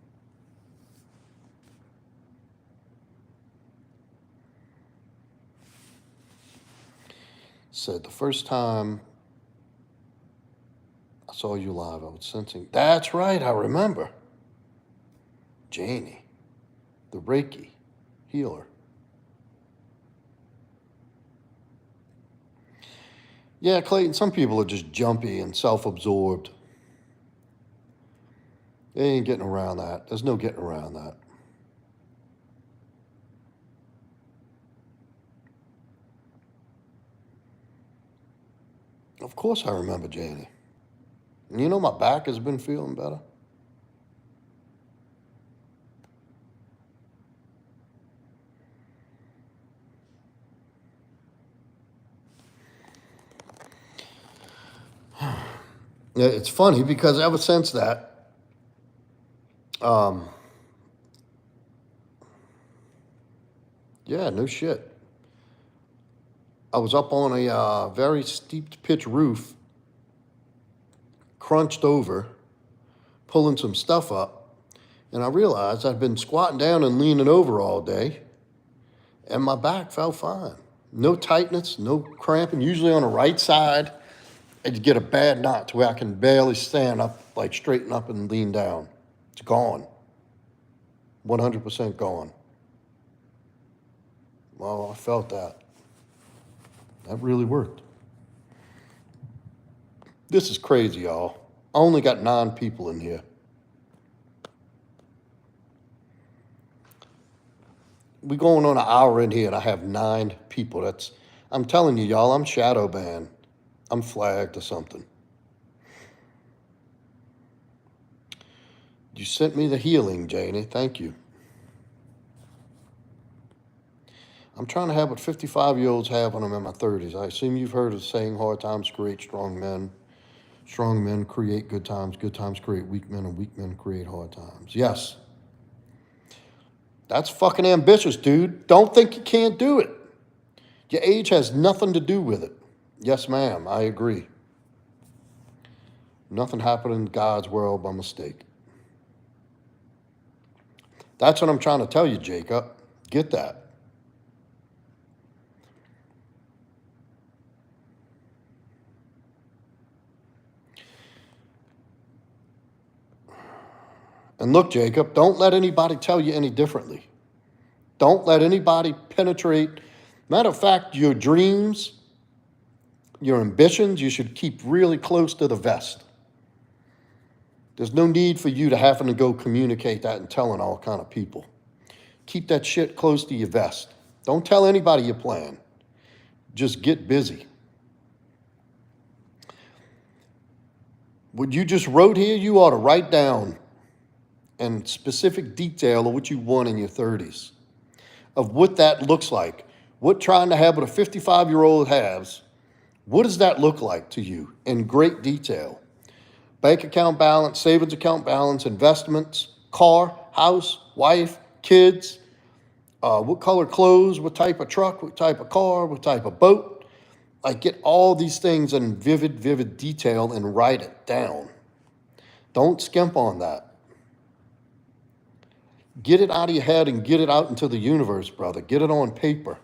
Said the first time I saw you live, I was sensing. That's right, I remember. Janie, the Reiki healer. Yeah, Clayton, some people are just jumpy and self-absorbed. They ain't getting around that. There's no getting around that. Of course I remember Janie. And you know my back has been feeling better. Yeah, it's funny because ever since that, yeah, no shit. I was up on a very steep pitch roof, crunched over, pulling some stuff up, and I realized I'd been squatting down and leaning over all day, and my back felt fine. No tightness, no cramping. Usually on the right side, I'd get a bad knot to where I can barely stand up, like straighten up and lean down. It's gone. 100% gone. Well, I felt that. That really worked. This is crazy, y'all. I only got 9 people in here. We going on an hour in here and I have 9 people. I'm telling you, y'all, I'm shadow banned. I'm flagged or something. You sent me the healing, Janie. Thank you. I'm trying to have what 55-year-olds have when I'm in my 30s. I assume you've heard of the saying, hard times create strong men. Strong men create good times create weak men, and weak men create hard times. Yes. That's fucking ambitious, dude. Don't think you can't do it. Your age has nothing to do with it. Yes, ma'am, I agree. Nothing happened in God's world by mistake. That's what I'm trying to tell you, Jacob. Get that. And look, Jacob, don't let anybody tell you any differently. Don't let anybody penetrate. Matter of fact, your dreams, your ambitions, you should keep really close to the vest. There's no need for you to having to go communicate that and telling all kind of people. Keep that shit close to your vest. Don't tell anybody your plan. Just get busy. What you just wrote here, you ought to write down in specific detail of what you want in your 30s, of what that looks like. What trying to have what a 55-year-old has, what does that look like to you in great detail? Bank account balance, savings account balance, investments, car, house, wife, kids, what color clothes, what type of truck, what type of car, what type of boat. Like, get all these things in vivid detail and write it down. Don't skimp on that. Get it out of your head and get it out into the universe, brother. Get it on paper.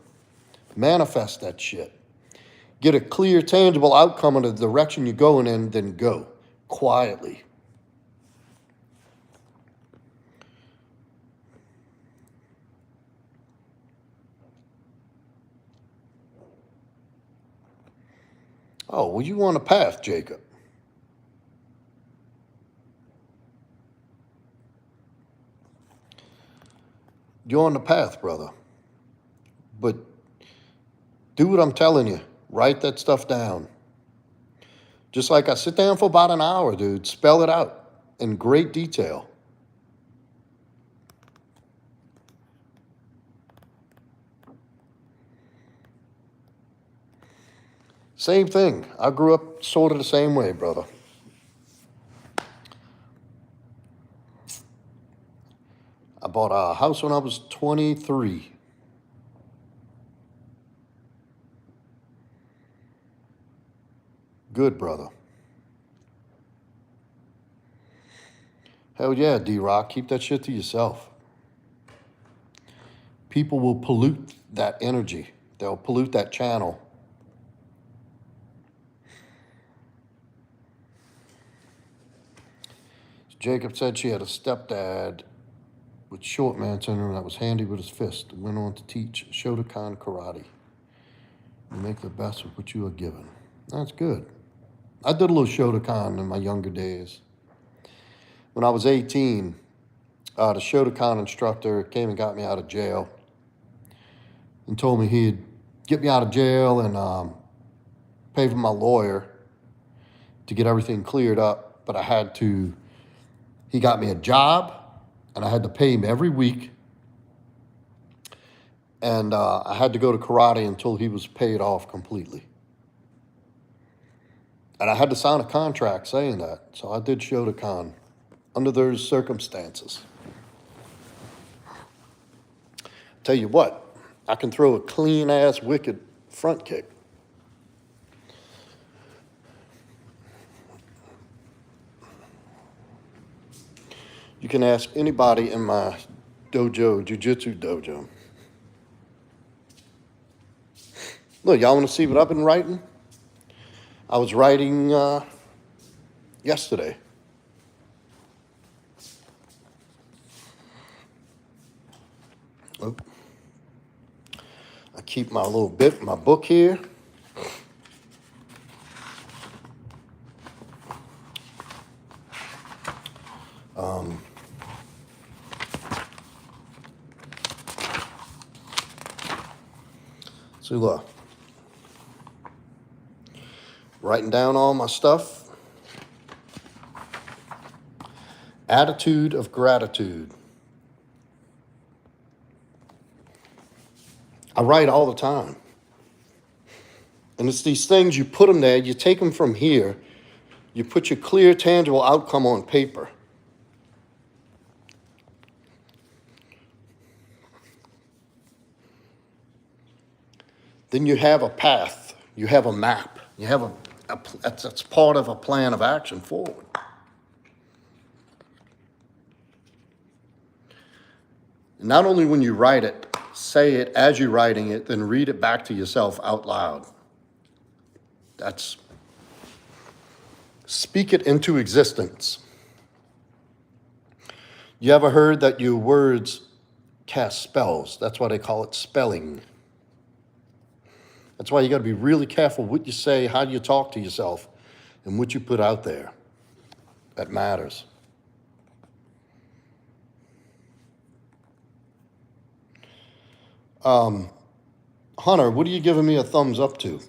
Manifest that shit. Get a clear, tangible outcome in the direction you're going in, then go quietly. Oh, well, you on a path, Jacob. You're on the path, brother. But do what I'm telling you. Write that stuff down. Just like I sit down for about an hour, dude. Spell it out in great detail. Same thing. I grew up sort of the same way, brother. I bought a house when I was 23. Good, brother. Hell yeah, D-Rock. Keep that shit to yourself. People will pollute that energy. They'll pollute that channel. Jacob said she had a stepdad with short man syndrome that was handy with his fist. Went on to teach Shotokan karate. You make the best of what you are given. That's good. I did a little Shotokan in my younger days. When I was 18, the Shotokan instructor came and got me out of jail and told me he'd get me out of jail and pay for my lawyer to get everything cleared up. But he got me a job, and I had to pay him every week. And I had to go to karate until he was paid off completely. And I had to sign a contract saying that. So I did Shotokan under those circumstances. Tell you what, I can throw a clean-ass, wicked front kick. You can ask anybody in my dojo, jiu-jitsu dojo. Look, y'all want to see what I've been writing? I was writing yesterday. Oh. I keep my book here. See, look. Writing down all my stuff. Attitude of gratitude. I write all the time. And it's these things, you put them there, you take them from here, you put your clear, tangible outcome on paper. Then you have a path, you have a map, you have that's part of a plan of action forward. And not only when you write it, say it as you're writing it, then read it back to yourself out loud. Speak it into existence. You ever heard that your words cast spells? That's why they call it spelling. That's why you got to be really careful what you say, how you talk to yourself, and what you put out there. That matters. Hunter, what are you giving me a thumbs up to?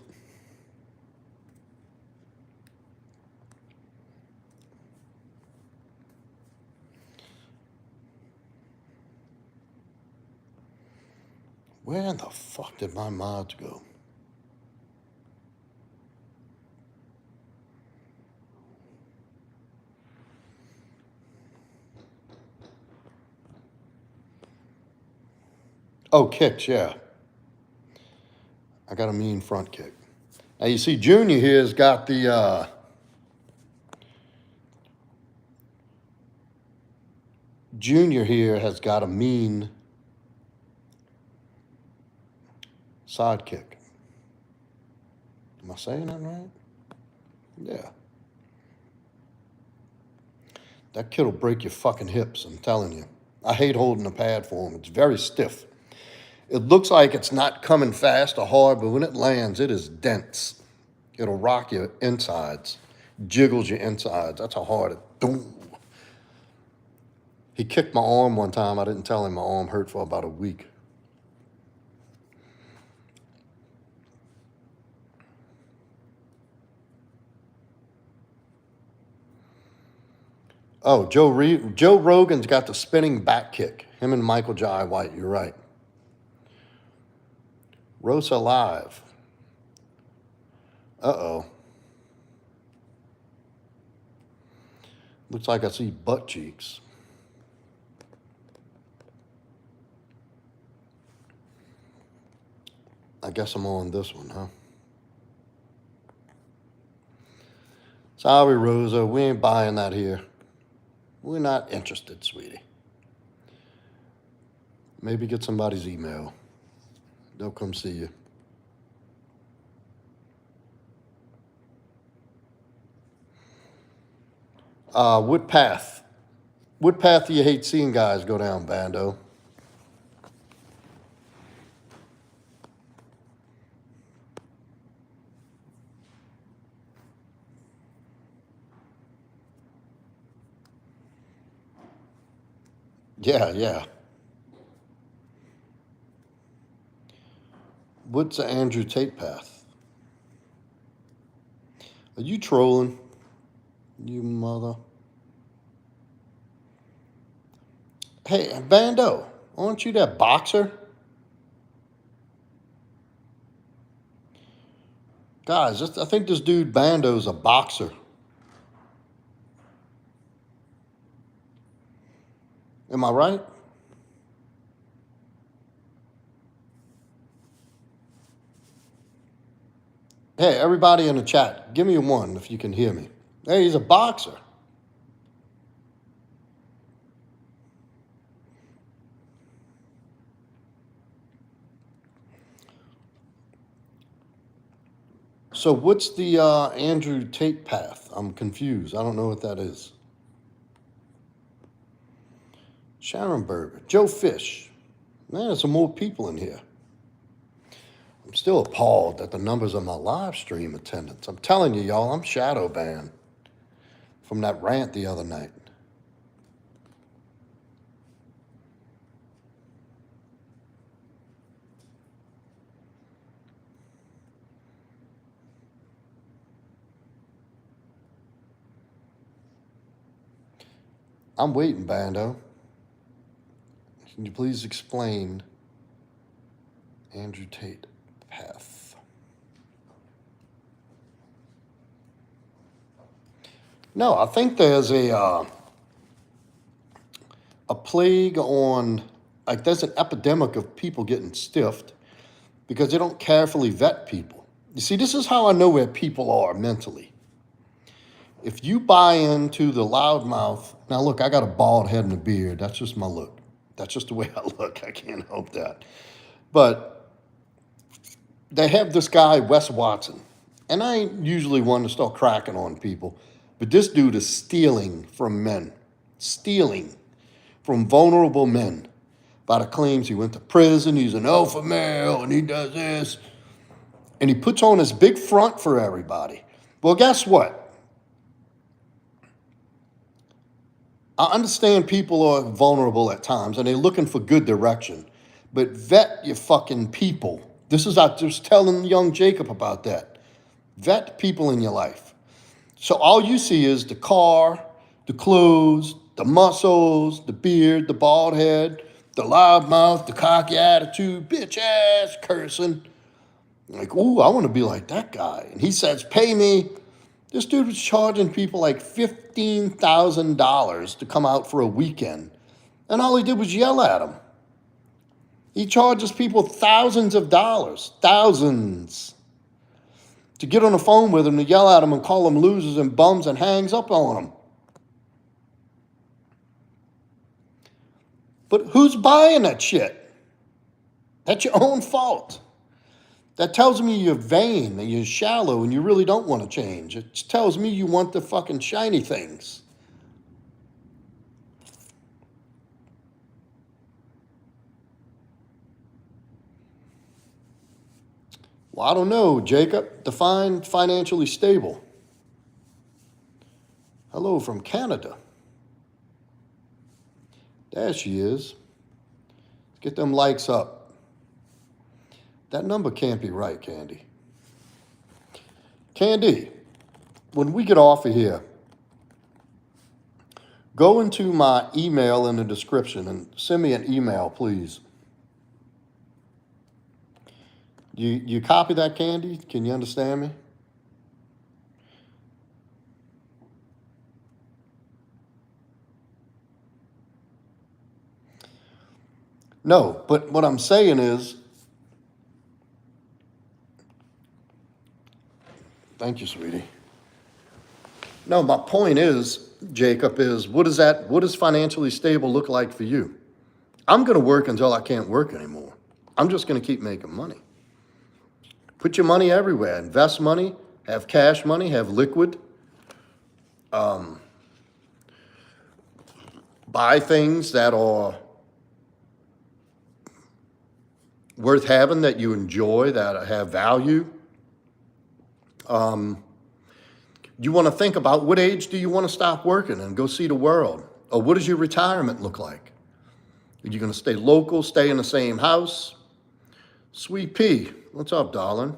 Where in the fuck did my mods go? Oh, kicks, yeah. I got a mean front kick. Now you see Junior here has got the Junior here has got a mean side kick. Am I saying that right? Yeah. That kid will break your fucking hips, I'm telling you. I hate holding a pad for him. It's very stiff. It looks like it's not coming fast or hard, but when it lands, it is dense. It'll rock your insides, jiggles your insides. That's how hard it. Boom. He kicked my arm one time. I didn't tell him my arm hurt for about a week. Oh, Joe Rogan's got the spinning back kick. Him and Michael Jai White, you're right. Rosa Live. Uh-oh. Looks like I see butt cheeks. I guess I'm on this one, huh? Sorry, Rosa, we ain't buying that here. We're not interested, sweetie. Maybe get somebody's email. They'll come see you. What path? What path do you hate seeing guys go down, Bando? Yeah. What's the Andrew Tate path? Are you trolling? You mother. Hey, Bando, aren't you that boxer? Guys, I think this dude Bando's a boxer. Am I right? Hey, everybody in the chat, give me a one if you can hear me. Hey, he's a boxer. So what's the Andrew Tate path? I'm confused. I don't know what that is. Sharon Berger, Joe Fish. Man, there's some more people in here. I'm still appalled at the numbers of my live stream attendance. I'm telling you, y'all, I'm shadow banned from that rant the other night. I'm waiting, Bando. Can you please explain Andrew Tate path? No, I think there's a plague on, like there's an epidemic of people getting stiffed because they don't carefully vet people. You see, this is how I know where people are mentally. If you buy into the loudmouth, now look, I got a bald head and a beard. That's just my look. That's just the way I look. I can't help that. But they have this guy, Wes Watson, and I ain't usually one to start cracking on people, but this dude is stealing from men, stealing from vulnerable men by the claims he went to prison, he's an alpha male, and he does this. And he puts on this big front for everybody. Well, guess what? I understand people are vulnerable at times and they're looking for good direction, but vet your fucking people. This is, I was telling young Jacob about that. Vet people in your life. So all you see is the car, the clothes, the muscles, the beard, the bald head, the loud mouth, the cocky attitude, bitch ass cursing. Like, ooh, I want to be like that guy. And he says, pay me. This dude was charging people like $15,000 to come out for a weekend. And all he did was yell at them. He charges people thousands of dollars, thousands, to get on the phone with him, to yell at them and call them losers and bums and hangs up on them. But who's buying that shit? That's your own fault. That tells me you're vain and you're shallow and you really don't want to change. It tells me you want the fucking shiny things. Well, I don't know, Jacob. Define financially stable. Hello from Canada. There she is. Let's get them likes up. That number can't be right, Candy. Candy, when we get off of here, go into my email in the description and send me an email, please. You copy that, Candy? Can you understand me? No, but what I'm saying is, thank you, sweetie. No, my point is, Jacob, is what does financially stable look like for you? I'm going to work until I can't work anymore. I'm just going to keep making money. Put your money everywhere. Invest money, have cash money, have liquid. Buy things that are worth having, that you enjoy, that have value. You want to think about what age do you want to stop working and go see the world? Or what does your retirement look like? Are you going to stay local, stay in the same house? Sweet Pea, what's up, darling?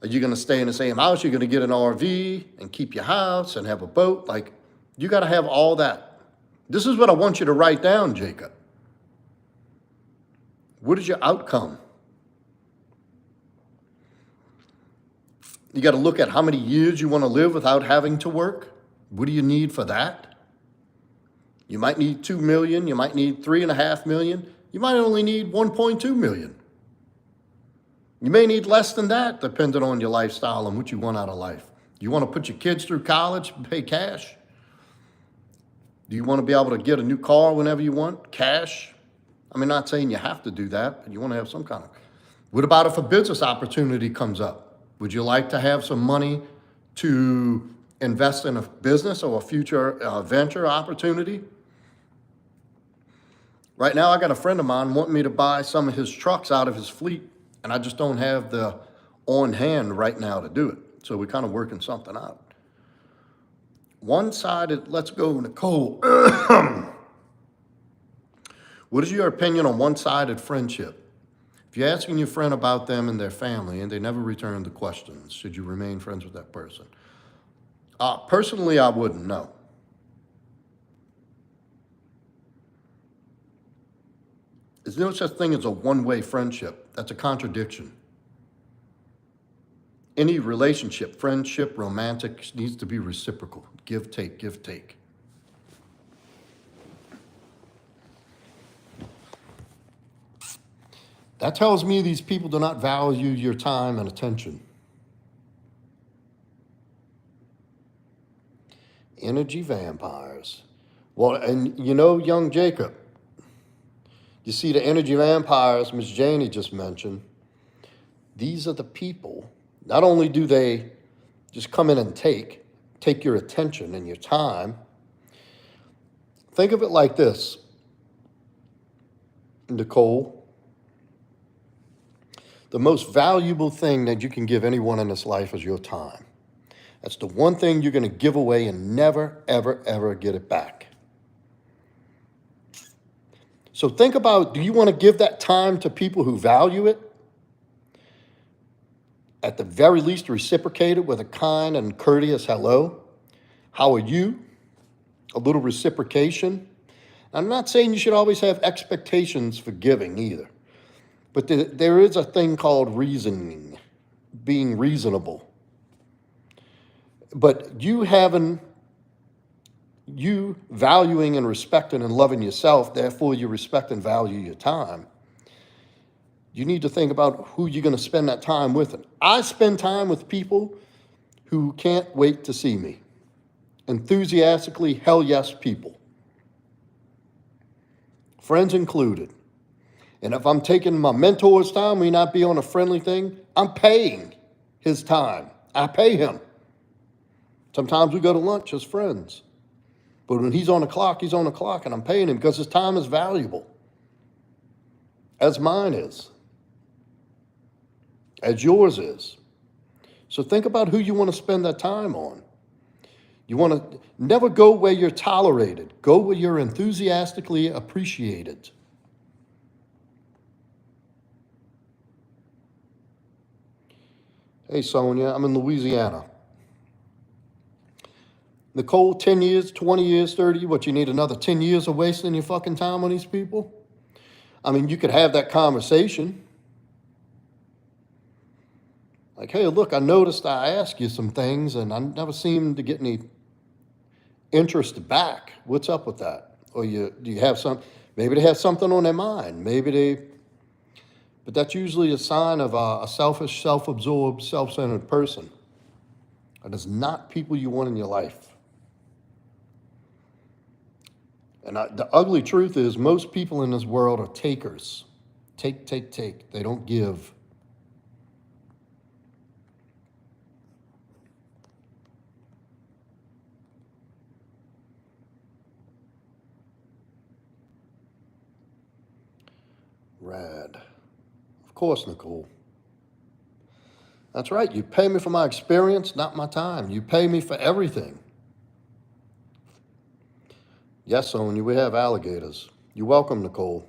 Are you going to stay in the same house? You're going to get an RV and keep your house and have a boat? Like, you got to have all that. This is what I want you to write down, Jacob. What is your outcome? You got to look at how many years you want to live without having to work. What do you need for that? You might need 2 million. You might need 3.5 million. You might only need 1.2 million. You may need less than that, depending on your lifestyle and what you want out of life. You want to put your kids through college and pay cash? Do you want to be able to get a new car whenever you want? Cash? I mean, not saying you have to do that, but you want to have some kind of. What about if a business opportunity comes up? Would you like to have some money to invest in a business or a future venture opportunity? Right now, I got a friend of mine wanting me to buy some of his trucks out of his fleet, and I just don't have the on hand right now to do it. So we're kind of working something out. One-sided, let's go, Nicole. What is your opinion on one-sided friendship? If you're asking your friend about them and their family and they never return the questions, should you remain friends with that person? Personally, I wouldn't, no. There's no such thing as a one-way friendship. That's a contradiction. Any relationship, friendship, romantic, needs to be reciprocal. Give, take, give, take. That tells me these people do not value your time and attention. Energy vampires. Well, and you know, young Jacob, you see the energy vampires Miss Janie just mentioned, these are the people, not only do they just come in and take your attention and your time. Think of it like this, Nicole. The most valuable thing that you can give anyone in this life is your time. That's the one thing you're going to give away and never, ever, ever get it back. So think about, do you want to give that time to people who value it? At the very least, reciprocate it with a kind and courteous hello. How are you? A little reciprocation. I'm not saying you should always have expectations for giving either. But there is a thing called reasoning, being reasonable. But you valuing and respecting and loving yourself, therefore you respect and value your time. You need to think about who you're going to spend that time with. I spend time with people who can't wait to see me. Enthusiastically, hell yes people. Friends included. And if I'm taking my mentor's time, we not be on a friendly thing, I'm paying his time. I pay him. Sometimes we go to lunch as friends. But when he's on the clock, he's on the clock, and I'm paying him because his time is valuable. As mine is. As yours is. So think about who you want to spend that time on. You want to never go where you're tolerated. Go where you're enthusiastically appreciated. Hey, Sonia, I'm in Louisiana. Nicole, 10 years, 20 years, 30, what, you need another 10 years of wasting your fucking time on these people? I mean, you could have that conversation. Like, hey, look, I noticed I asked you some things and I never seemed to get any interest back. What's up with that? Or do you have maybe they have something on their mind. But that's usually a sign of a selfish, self-absorbed, self-centered person. That is not people you want in your life. And the ugly truth is most people in this world are takers. Take. They don't give. Rad. Of course, Nicole. That's right. You pay me for my experience, not my time. You pay me for everything. Yes, Sonia, we have alligators. You're welcome, Nicole.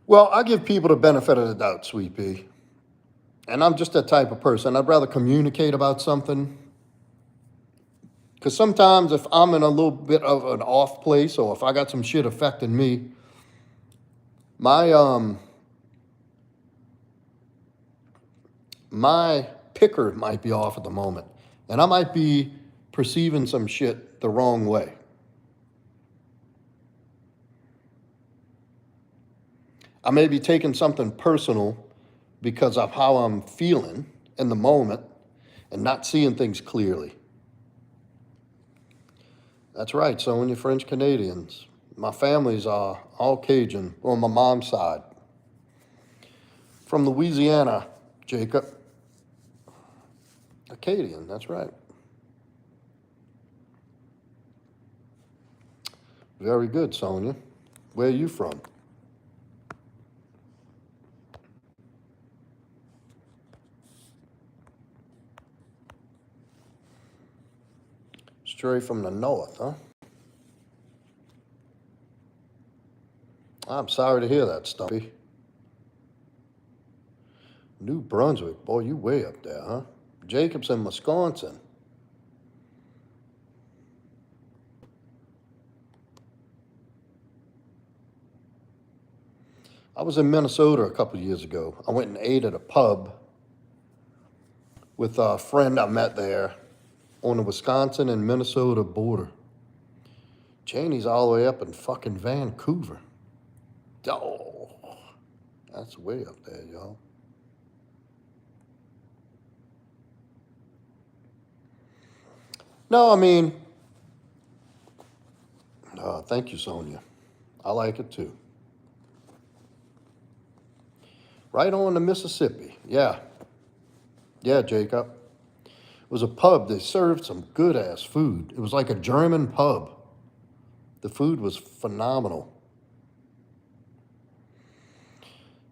Well, I give people the benefit of the doubt, Sweet Pea. And I'm just that type of person. I'd rather communicate about something. Because sometimes if I'm in a little bit of an off place or if I got some shit affecting me, my picker might be off at the moment. And I might be perceiving some shit the wrong way. I may be taking something personal because of how I'm feeling in the moment and not seeing things clearly. That's right, so when you're French Canadians, my family's all Cajun on my mom's side. From Louisiana, Jacob. Acadian, that's right. Very good, Sonia. Where are you from? Straight from the north, huh? I'm sorry to hear that, Stumpy. New Brunswick, boy, you way up there, huh? Jacob's in Wisconsin. I was in Minnesota a couple years ago. I went and ate at a pub with a friend I met there on the Wisconsin and Minnesota border. Cheney's all the way up in fucking Vancouver. Oh, that's way up there, y'all. No, I mean, thank you, Sonia. I like it too. Right on the Mississippi. Yeah. Yeah, Jacob. It was a pub. They served some good ass food. It was like a German pub. The food was phenomenal.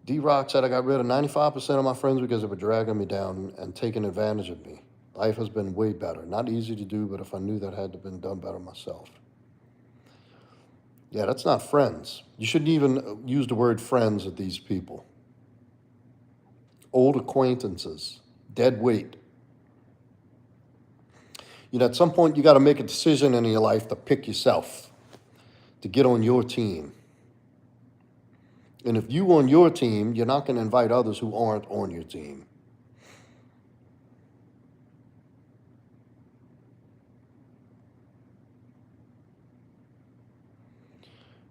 D-Rock said I got rid of 95% of my friends because they were dragging me down and taking advantage of me. Life has been way better. Not easy to do, but if I knew that had to been done better myself. Yeah, that's not friends. You shouldn't even use the word friends with these people. Old acquaintances, dead weight. You know, at some point you got to make a decision in your life to pick yourself, to get on your team. And if you on your team, you're not going to invite others who aren't on your team.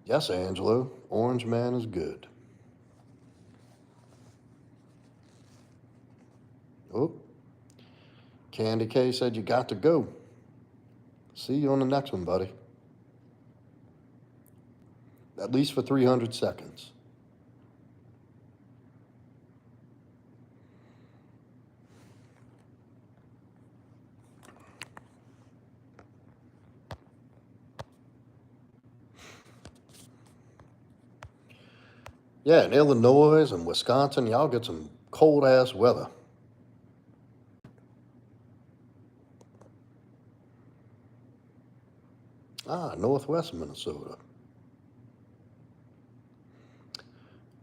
Yes, Angelo, Orange Man is good. Oh, Candy K said you got to go. See you on the next one, buddy. At least for 300 seconds. Yeah, in Illinois and Wisconsin, y'all get some cold ass weather. Northwest Minnesota.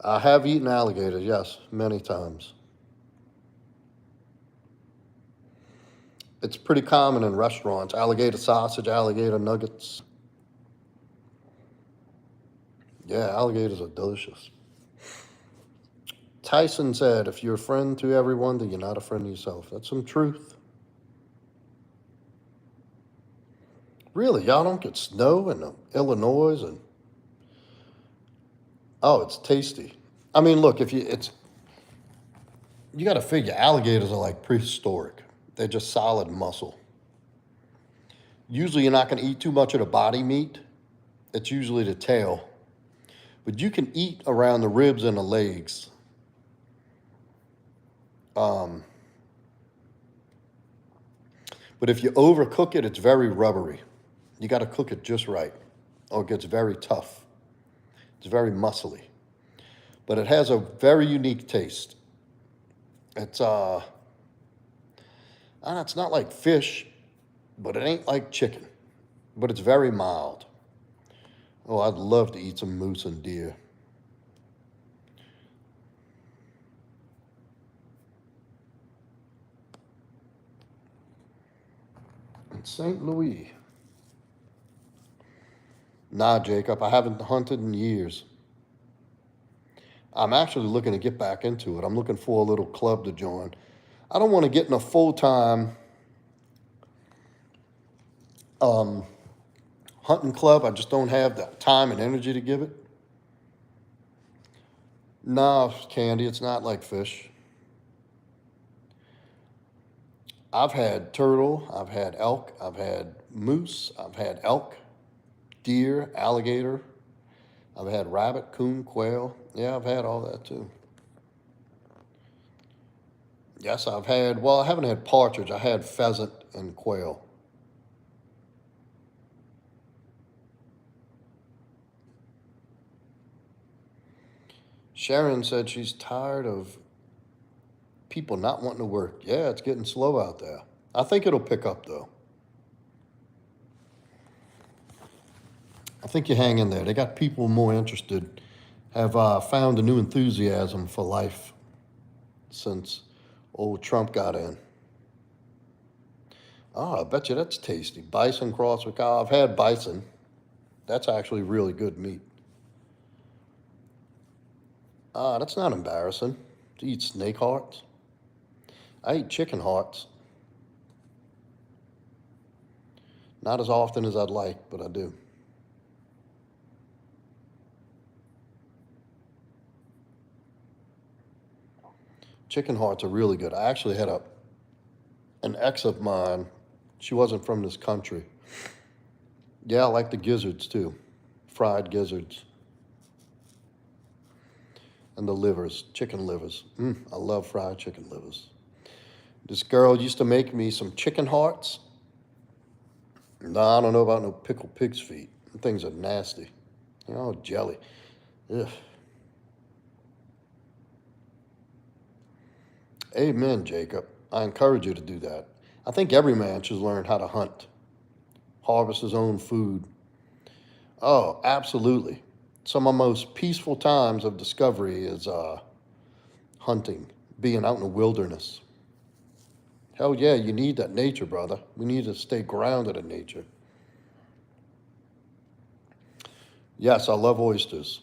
I have eaten alligator, yes, many times. It's pretty common in restaurants. Alligator sausage, alligator nuggets. Yeah, alligators are delicious. Tyson said, if you're a friend to everyone, then you're not a friend to yourself. That's some truth. Really, y'all don't get snow in Illinois and oh, it's tasty. I mean, look, you got to figure alligators are like prehistoric. They're just solid muscle. Usually, you're not going to eat too much of the body meat. It's usually the tail, but you can eat around the ribs and the legs. But if you overcook it, it's very rubbery. You got to cook it just right, or it gets very tough. It's very muscly, but it has a very unique taste. It's not like fish, but it ain't like chicken, but it's very mild. Oh, I'd love to eat some moose and deer. In St. Louis. Nah, Jacob, I haven't hunted in years. I'm actually looking to get back into it. I'm looking for a little club to join. I don't want to get in a full-time hunting club. I just don't have the time and energy to give it. No, Candy, it's not like fish. I've had turtle, I've had elk, I've had moose, I've had elk, deer, alligator. I've had rabbit, coon, quail. Yeah, I've had all that too. Yes, I haven't had partridge. I had pheasant and quail. Sharon said she's tired of people not wanting to work. Yeah, it's getting slow out there. I think it'll pick up though. I think you hang in there. They got people more interested, have found a new enthusiasm for life since old Trump got in. Oh, I bet you that's tasty. Bison crossed with cow. I've had bison. That's actually really good meat. That's not embarrassing to eat snake hearts. I eat chicken hearts. Not as often as I'd like, but I do. Chicken hearts are really good. I actually had an ex of mine. She wasn't from this country. Yeah, I like the gizzards too. Fried gizzards. And the livers, chicken livers. I love fried chicken livers. This girl used to make me some chicken hearts. Nah, I don't know about no pickled pig's feet. Them things are nasty. You know, jelly. Ugh. Amen, Jacob. I encourage you to do that. I think every man should learn how to hunt, harvest his own food. Oh, absolutely. Some of my most peaceful times of discovery is hunting, being out in the wilderness. Hell yeah, you need that nature, brother. We need to stay grounded in nature. Yes, I love oysters.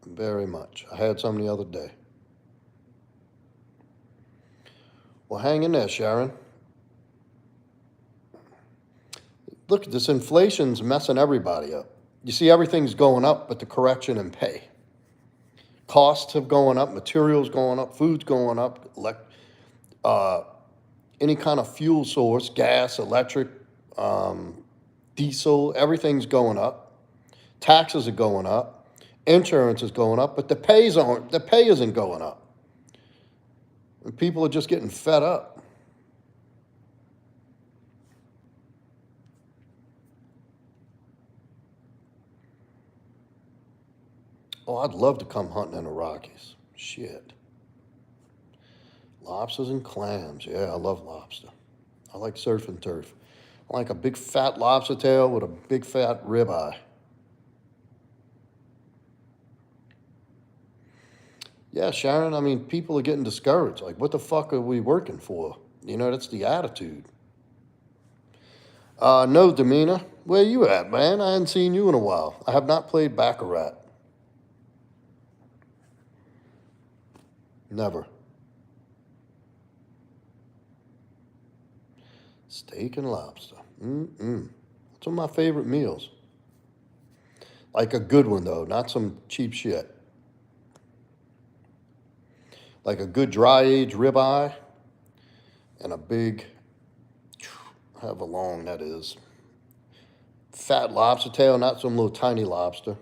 Very much. I had some the other day. Well, hang in there, Sharon. Look, this inflation's messing everybody up. You see, everything's going up, but the correction in pay. Costs have gone up, materials going up, food's going up, any kind of fuel source, gas, electric, diesel, everything's going up. Taxes are going up. Insurance is going up, but the pay isn't going up. And people are just getting fed up. Oh, I'd love to come hunting in the Rockies. Shit. Lobsters and clams. Yeah, I love lobster. I like surf and turf. I like a big fat lobster tail with a big fat ribeye. Yeah, Sharon, I mean, people are getting discouraged. Like, what the fuck are we working for? You know, that's the attitude. No, Demina. Where you at, man? I hadn't seen you in a while. I have not played Baccarat. Never. Steak and lobster. It's one of my favorite meals. Like a good one, though, not some cheap shit. Like a good dry aged ribeye and a big, however long that is, fat lobster tail, not some little tiny lobster.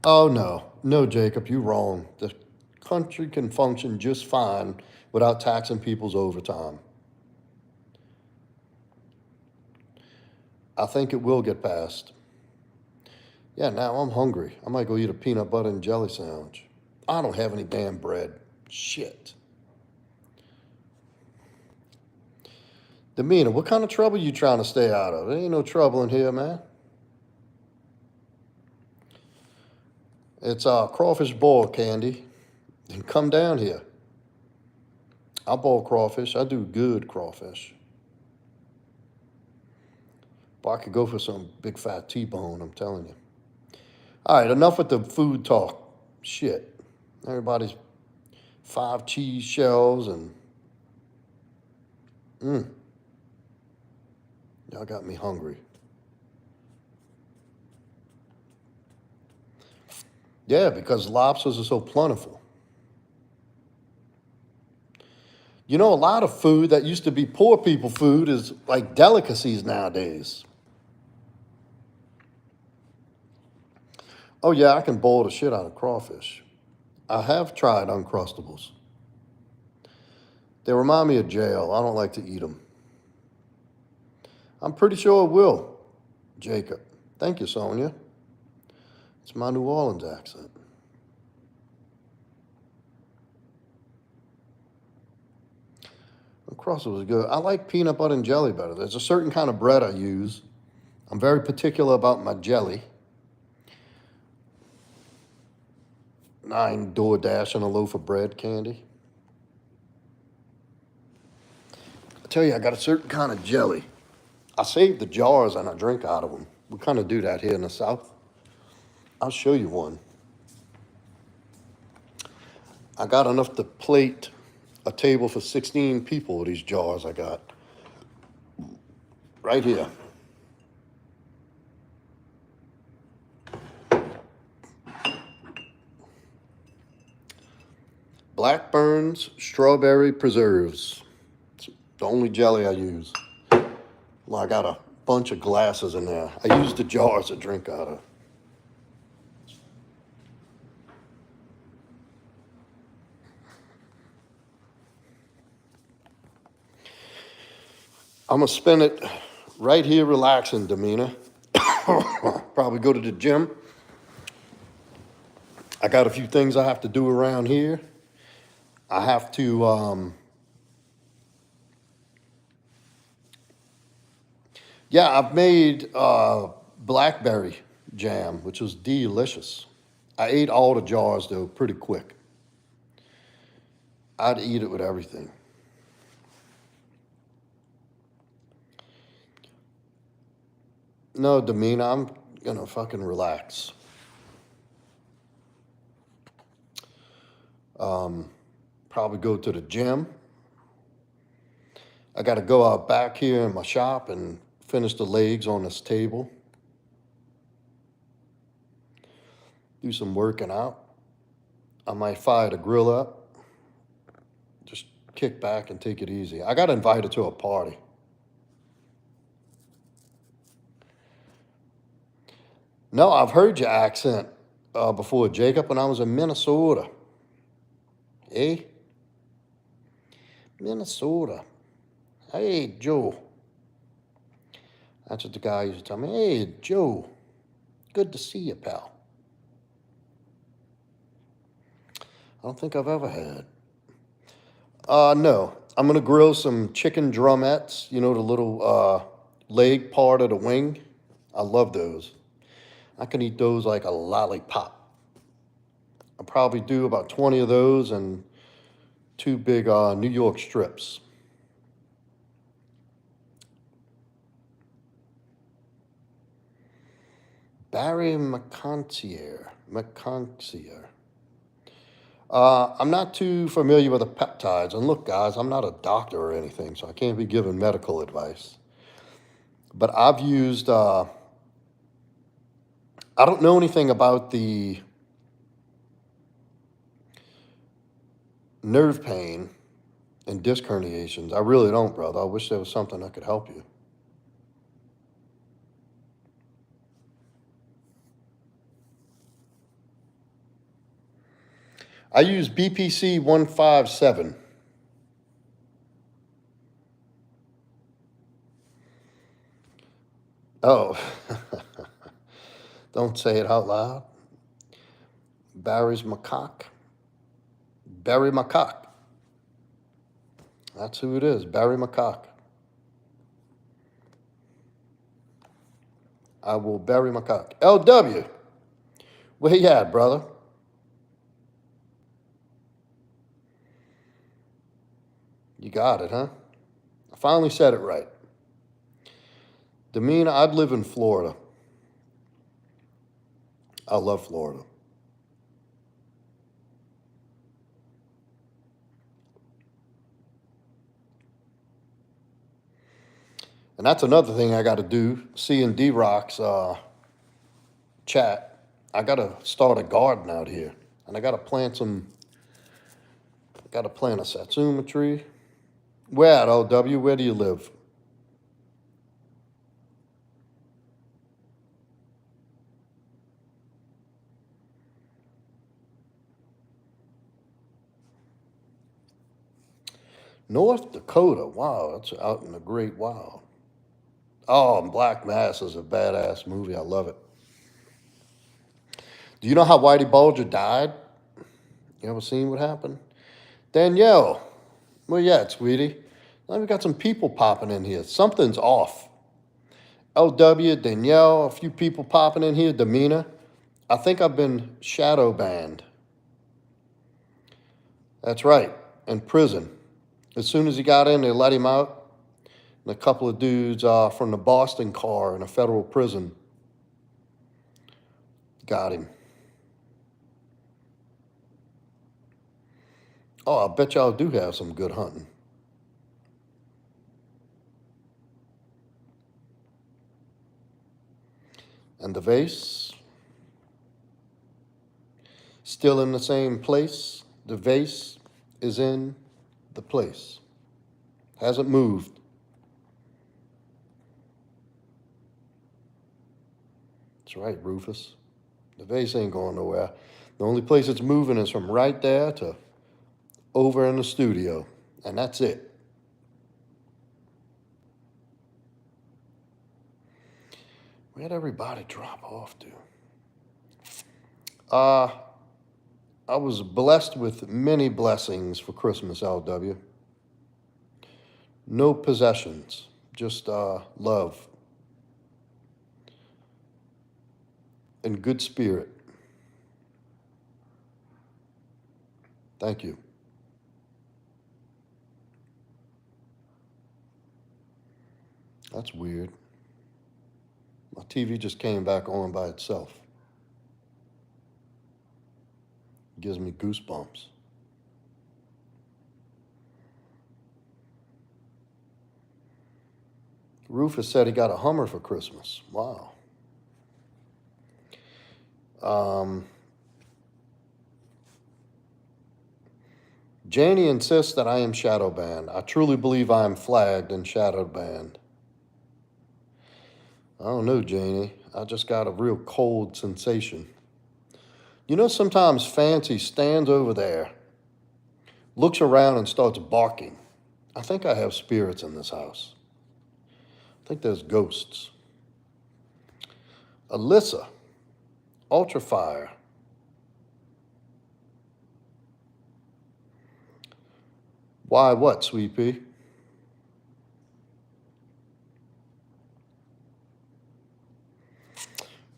Oh, no, Jacob, you're wrong. The country can function just fine without taxing people's overtime. I think it will get passed. Yeah, now I'm hungry. I might go eat a peanut butter and jelly sandwich. I don't have any damn bread. Shit. Demeanor, what kind of trouble you trying to stay out of? There ain't no trouble in here, man. It's crawfish boil candy. And come down here. I boil crawfish. I do good crawfish. But I could go for some big fat T-bone, I'm telling you. All right, enough with the food talk. Shit. Everybody's 5 cheese shells and... Y'all got me hungry. Yeah, because lobsters are so plentiful. You know, a lot of food that used to be poor people food is like delicacies nowadays. Oh, yeah, I can boil the shit out of crawfish. I have tried Uncrustables. They remind me of jail. I don't like to eat them. I'm pretty sure it will, Jacob. Thank you, Sonia. It's my New Orleans accent. Uncrustables is good. I like peanut butter and jelly better. There's a certain kind of bread I use. I'm very particular about my jelly. I ain't DoorDashing a loaf of bread, Candy. I tell you, I got a certain kind of jelly. I save the jars and I drink out of them. We kind of do that here in the South. I'll show you one. I got enough to plate a table for 16 people with these jars I got. Right here. Blackburn's Strawberry Preserves. It's the only jelly I use. Well, I got a bunch of glasses in there. I use the jars to drink out of. I'm going to spend it right here relaxing, Demeanor. Probably go to the gym. I got a few things I have to do around here. I have to, yeah, I've made blackberry jam, which was delicious. I ate all the jars, though, pretty quick. I'd eat it with everything. No, Demeanor, I'm gonna fucking relax. Probably go to the gym. I got to go out back here in my shop and finish the legs on this table. Do some working out. I might fire the grill up. Just kick back and take it easy. I got invited to a party. No, I've heard your accent before, Jacob, when I was in Minnesota. Eh? Minnesota. Hey, Joe. That's what the guy used to tell me. Hey, Joe. Good to see you, pal. I don't think I've ever had. No. I'm going to grill some chicken drumettes. You know, the little leg part of the wing. I love those. I can eat those like a lollipop. I'll probably do about 20 of those and 2 big New York strips. Barry McConcier. I'm not too familiar with the peptides. And look, guys, I'm not a doctor or anything, so I can't be giving medical advice. But I've used, I don't know anything about the nerve pain and disc herniations. I really don't, brother. I wish there was something that could help you. I use BPC 157. Oh, don't say it out loud. Barry's macaque. Barry Macaque. That's who it is, Barry Macaque. I will Barry Macaque. LW, where you at, brother? You got it, huh? I finally said it right. Demeanor, I'd live in Florida. I love Florida. And that's another thing I got to do. Seeing D-Rock's chat, I got to start a garden out here. And I got to plant a satsuma tree. Where at, OW? Where do you live? North Dakota. Wow, that's out in the great wild. Oh, and Black Mass is a badass movie. I love it. Do you know how Whitey Bulger died? You ever seen what happened? Danielle, where you at, sweetie? Now we got some people popping in here. Something's off. LW, Danielle, a few people popping in here. Demeanor. I think I've been shadow banned. That's right, in prison. As soon as he got in, they let him out. and a couple of dudes from the Boston car in a federal prison got him. Oh, I bet y'all do have some good hunting. And the vase, still in the same place. The vase is in the place. Hasn't moved. That's right, Rufus. The vase ain't going nowhere. The only place it's moving is from right there to over in the studio, and that's it. Where'd everybody drop off to? I was blessed with many blessings for Christmas, LW. No possessions, just love and good spirit. Thank you. That's weird. My TV just came back on by itself. Gives me goosebumps. Rufus said he got a Hummer for Christmas. Wow. Janie insists that I am shadow banned. I truly believe I am flagged and shadow banned. I don't know, Janie. I just got a real cold sensation. You know, sometimes Fancy stands over there, looks around and starts barking. I think I have spirits in this house. I think there's ghosts. Alyssa, Ultra Fire. Why what, Sweet Pea?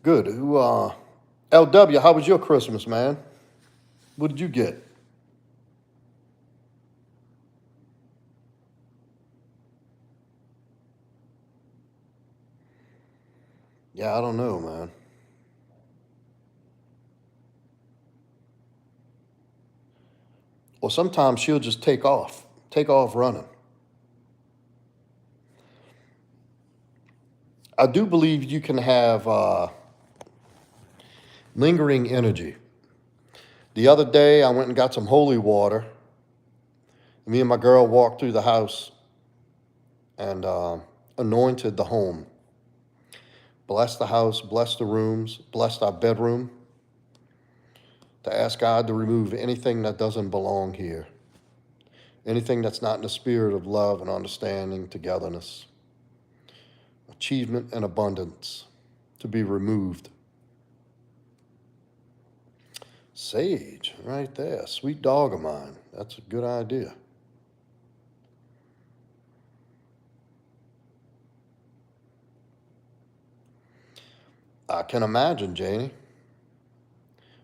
Good. LW, how was your Christmas, man? What did you get? Yeah, I don't know, man. Or sometimes she'll just take off running. I do believe you can have lingering energy. The other day, I went and got some holy water. Me and my girl walked through the house and anointed the home. Blessed the house, blessed the rooms, blessed our bedroom, to ask God to remove anything that doesn't belong here, anything that's not in the spirit of love and understanding, togetherness, achievement, and abundance, to be removed. Sage, right there, sweet dog of mine. That's a good idea. I can imagine, Janie.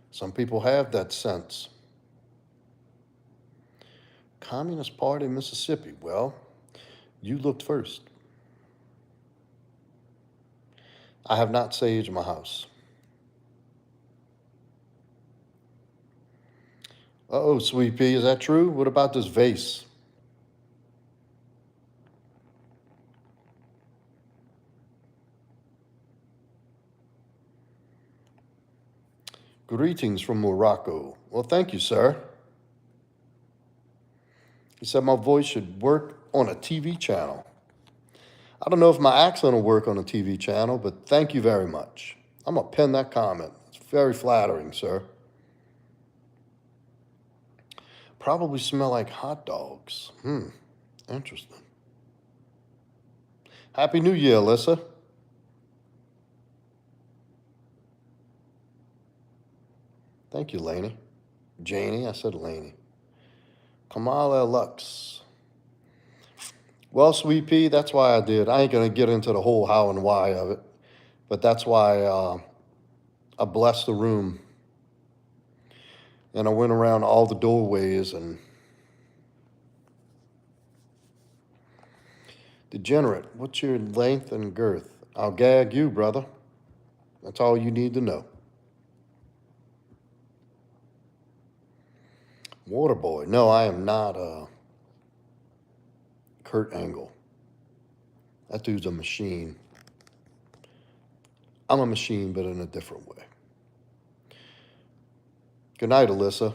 Some people have that sense. Communist Party, Mississippi. Well, you looked first. I have not saged my house. Uh-oh, Sweet Pea, is that true? What about this vase? Greetings from Morocco. Well, thank you, sir. He said my voice should work on a TV channel. I don't know if my accent will work on a TV channel, but thank you very much. I'm going to pin that comment. It's very flattering, sir. Probably smell like hot dogs. Interesting. Happy New Year, Alyssa. Thank you, Laney. Janie, I said Laney. Kamala Lux. Well, Sweet Pea, that's why I did. I ain't going to get into the whole how and why of it, but that's why I blessed the room. And I went around all the doorways and Degenerate, what's your length and girth? I'll gag you, brother. That's all you need to know. Waterboy, no, I am not Kurt Angle. That dude's a machine. I'm a machine, but in a different way. Good night, Alyssa.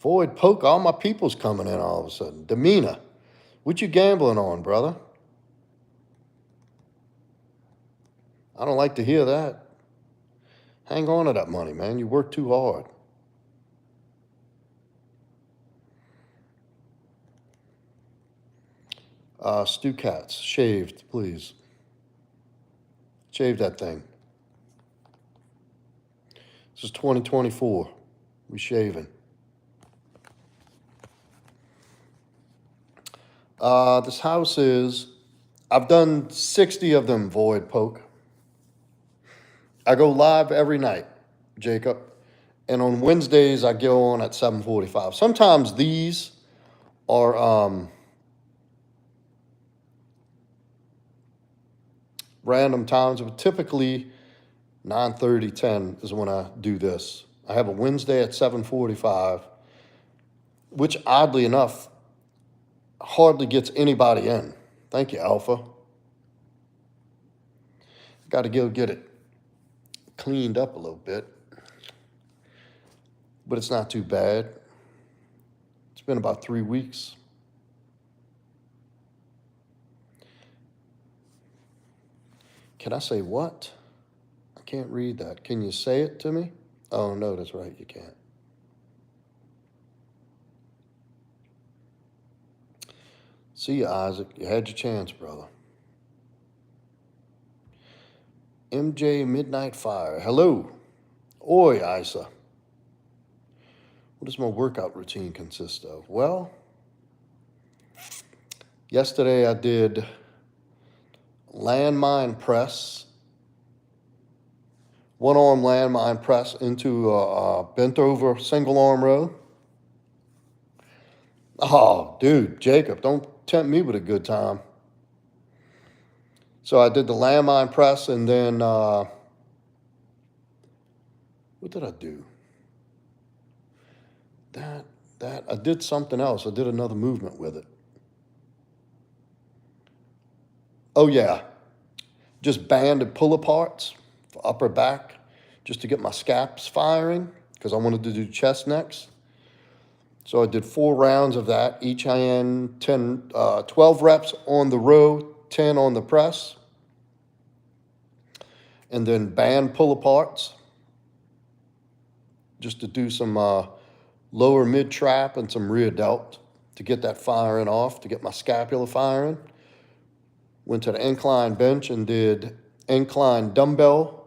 Void Poke, all my people's coming in all of a sudden. Demeanor, what you gambling on, brother? I don't like to hear that. Hang on to that money, man. You work too hard. Stu Cats, shaved, please. Shave that thing. This is 2024. We shaving. This house is, I've done 60 of them, Void Poke. I go live every night, Jacob. And on Wednesdays, I go on at 7:45. Sometimes these are random times, but typically 9:30, 10 is when I do this. I have a Wednesday at 7:45, which oddly enough, hardly gets anybody in. Thank you, Alpha. Got to go get it cleaned up a little bit, but it's not too bad. It's been about 3 weeks. Can I say what? I can't read that. Can you say it to me? Oh, no, that's right, you can't. See you, Isaac. You had your chance, brother. MJ Midnight Fire. Hello. Oi, Isa. What does my workout routine consist of? Well, yesterday I did landmine press, one-arm landmine press into a bent-over single-arm row. Oh, dude, Jacob, don't tempt me with a good time. So I did the landmine press, and then what did I do? That I did something else. I did another movement with it. Oh yeah, just band and pull aparts for upper back, just to get my scaps firing, because I wanted to do chest next. So I did 4 rounds of that, each hand 12 reps on the row, 10 on the press, and then band pull aparts, just to do some lower mid trap and some rear delt to get that firing off, to get my scapula firing. Went to the incline bench and did incline dumbbell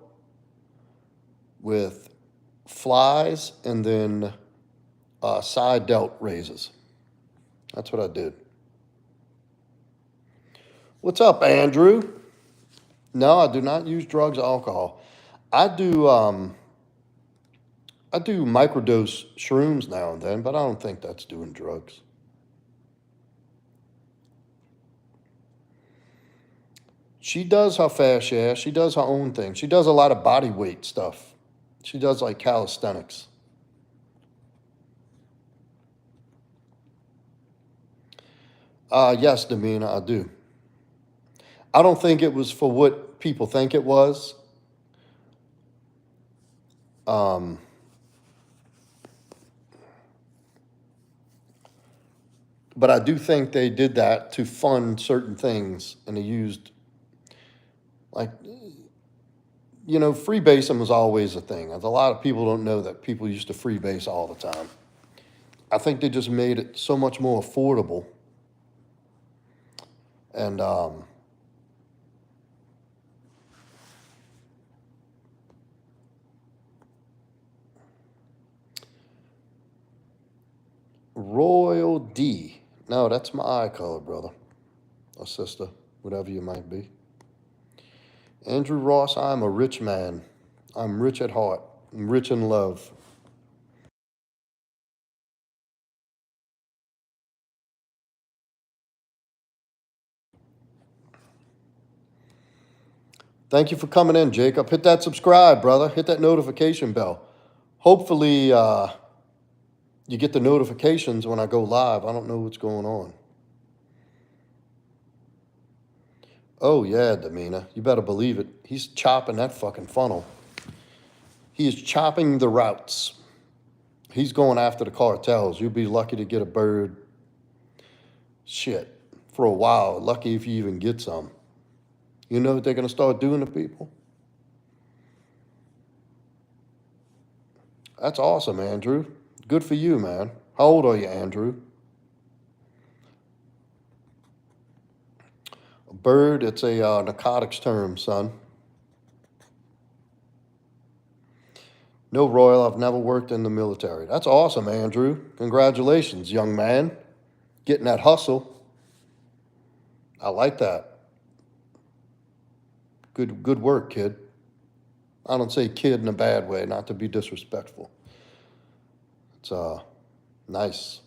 with flies and then side delt raises. That's what I did. What's up, Andrew? No, I do not use drugs or alcohol. I do microdose shrooms now and then, but I don't think that's doing drugs. She does her fair share. She does her own thing. She does a lot of body weight stuff. She does like calisthenics. Yes, Demeanor, I do. I don't think it was for what people think it was. But I do think they did that to fund certain things, and they used, like, freebasing was always a thing. A lot of people don't know that people used to freebase all the time. I think they just made it so much more affordable. And Royal D. No, that's my eye color, brother. Or sister, whatever you might be. Andrew Ross, I'm a rich man. I'm rich at heart. I'm rich in love. Thank you for coming in, Jacob. Hit that subscribe, brother. Hit that notification bell. Hopefully, you get the notifications when I go live. I don't know what's going on. Oh, yeah, Damina. You better believe it. He's chopping that fucking funnel. He is chopping the routes. He's going after the cartels. You'll be lucky to get a bird. Shit. For a while. Lucky if you even get some. You know what they're going to start doing to people? That's awesome, Andrew. Good for you, man. How old are you, Andrew? A bird, it's a narcotics term, son. No, Royal, I've never worked in the military. That's awesome, Andrew. Congratulations, young man. Getting that hustle. I like that. Good work, kid. I don't say kid in a bad way, not to be disrespectful. It's nice.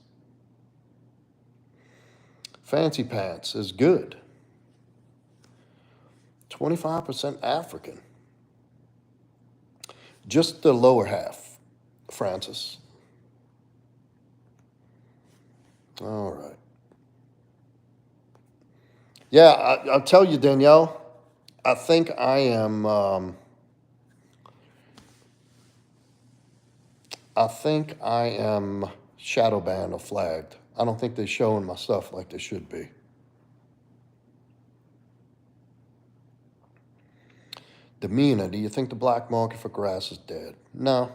Fancy Pants is good. 25% African. Just the lower half, Francis. All right. Yeah, I'll tell you, Danielle, I think I am, shadow banned or flagged. I don't think they're showing my stuff like they should be. Demeanor, do you think the black market for grass is dead? No.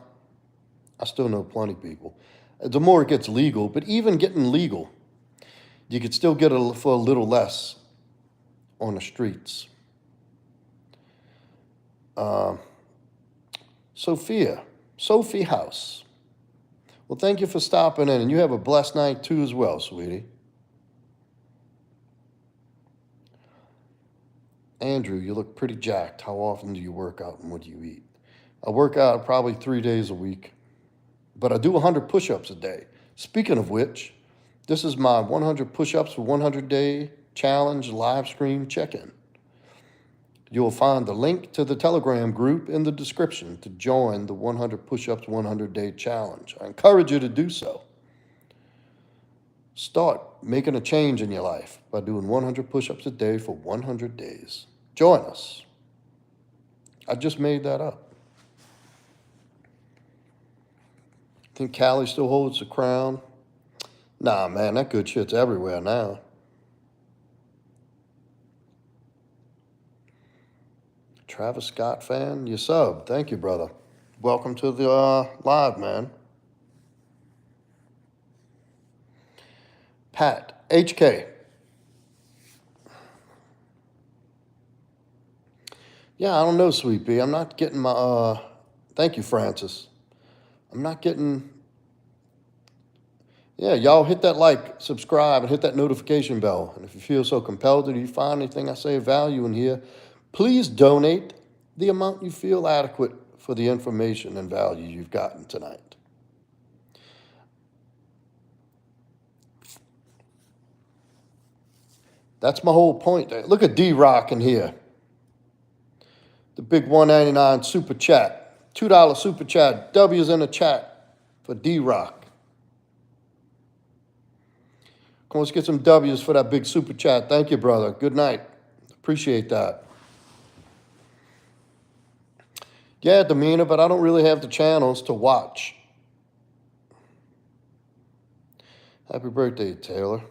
I still know plenty of people. The more it gets legal, but even getting legal, you could still get it for a little less on the streets. Sophie House. Well, thank you for stopping in, and you have a blessed night too as well, sweetie. Andrew, you look pretty jacked. How often do you work out and what do you eat? I work out probably 3 days a week, but I do 100 push-ups a day. Speaking of which, this is my 100 push-ups for 100-day challenge live stream check-in. You'll find the link to the Telegram group in the description to join the 100 push-ups 100-day challenge. I encourage you to do so. Start making a change in your life by doing 100 push-ups a day for 100 days. Join us. I just made that up. Think Callie still holds the crown? Nah, man, that good shit's everywhere now. Travis Scott fan, you sub. Thank you, brother. Welcome to the live, man. Pat, HK. Yeah, I don't know, Sweet Pea. I'm not getting my, thank you, Francis. I'm not getting, yeah, y'all hit that like, subscribe, and hit that notification bell. And if you feel so compelled, or you find anything I say of value in here, please donate the amount you feel adequate for the information and value you've gotten tonight. That's my whole point. Look at D-Rock in here. The big $1.99 super chat. $2 super chat. W's in the chat for D-Rock. Come on, let's get some W's for that big super chat. Thank you, brother. Good night. Appreciate that. Yeah, Demeanor, but I don't really have the channels to watch. Happy birthday, Taylor.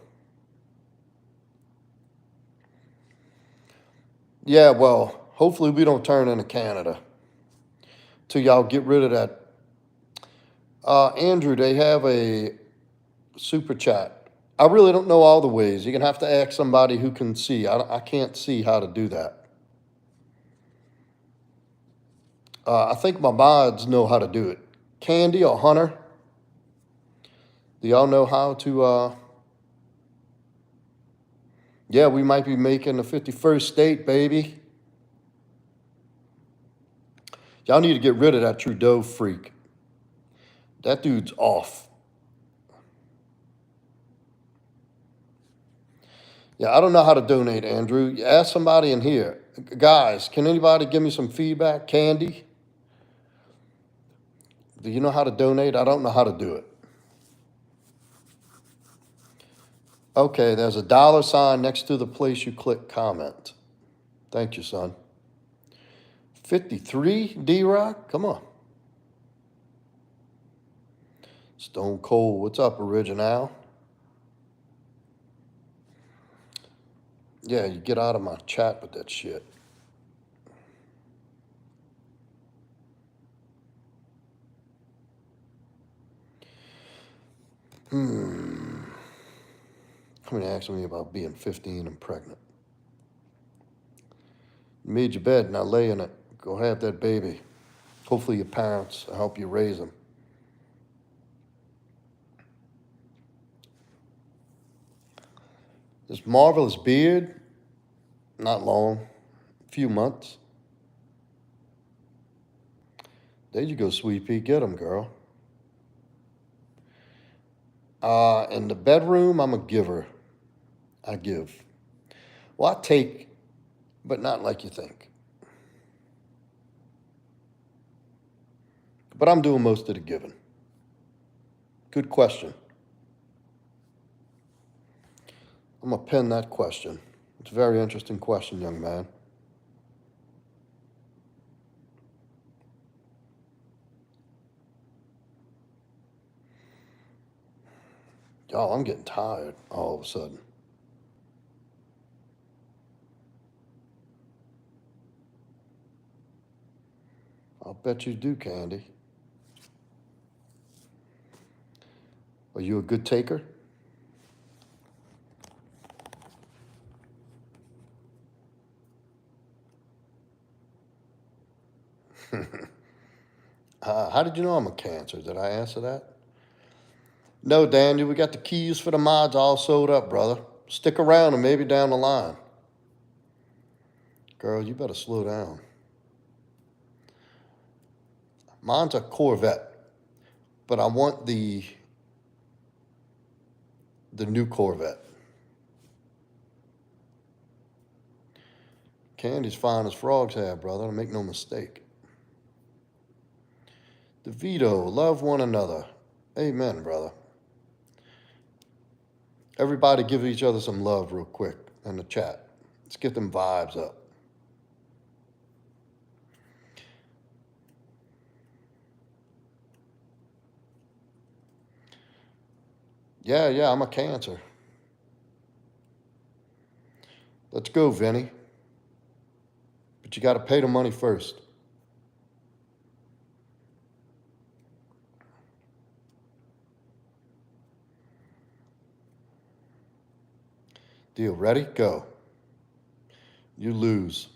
Yeah, well, hopefully we don't turn into Canada till y'all get rid of that. Andrew, they have a super chat. I really don't know all the ways. You're going to have to ask somebody who can see. I can't see how to do that. I think my mods know how to do it. Candy or Hunter, do y'all know how to... Yeah, we might be making the 51st state, baby. Y'all need to get rid of that Trudeau freak. That dude's off. Yeah, I don't know how to donate, Andrew. Ask somebody in here. Guys, can anybody give me some feedback? Candy, do you know how to donate? I don't know how to do it. Okay, there's a $sign next to the place you click comment. Thank you, son. 53, D-Rock? Come on. Stone Cold, what's up, Original? Yeah, you get out of my chat with that shit. Somebody asking me about being 15 and pregnant. You made your bed, now lay in it. Go have that baby. Hopefully your parents will help you raise them. This marvelous beard, not long, a few months. There you go, Sweet Pea, get him, girl. In the bedroom, I'm a giver. I give. Well, I take, but not like you think. But I'm doing most of the giving. Good question. I'm going to pin that question. It's a very interesting question, young man. Y'all, I'm getting tired all of a sudden. I'll bet you do, Candy. Are you a good taker? How did you know I'm a Cancer? Did I answer that? No, Daniel, we got the keys for the mods all sewed up, brother. Stick around and maybe down the line. Girl, you better slow down. Mine's a Corvette, but I want the new Corvette. Candy's fine as frogs have, brother. Make no mistake. DeVito, love one another. Amen, brother. Everybody give each other some love real quick in the chat. Let's get them vibes up. Yeah, I'm a Cancer. Let's go, Vinny. But you got to pay the money first. Deal, ready? Go. You lose.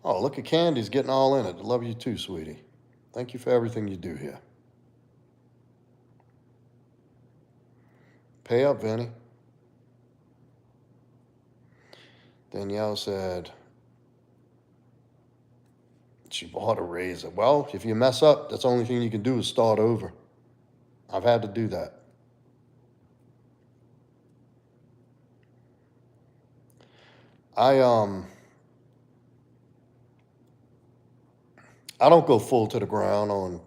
Oh, look at Candy's getting all in it. I love you too, sweetie. Thank you for everything you do here. Pay up, Vinny. Danielle said she bought a razor. Well, if you mess up, that's the only thing you can do is start over. I've had to do that. I don't go full to the ground on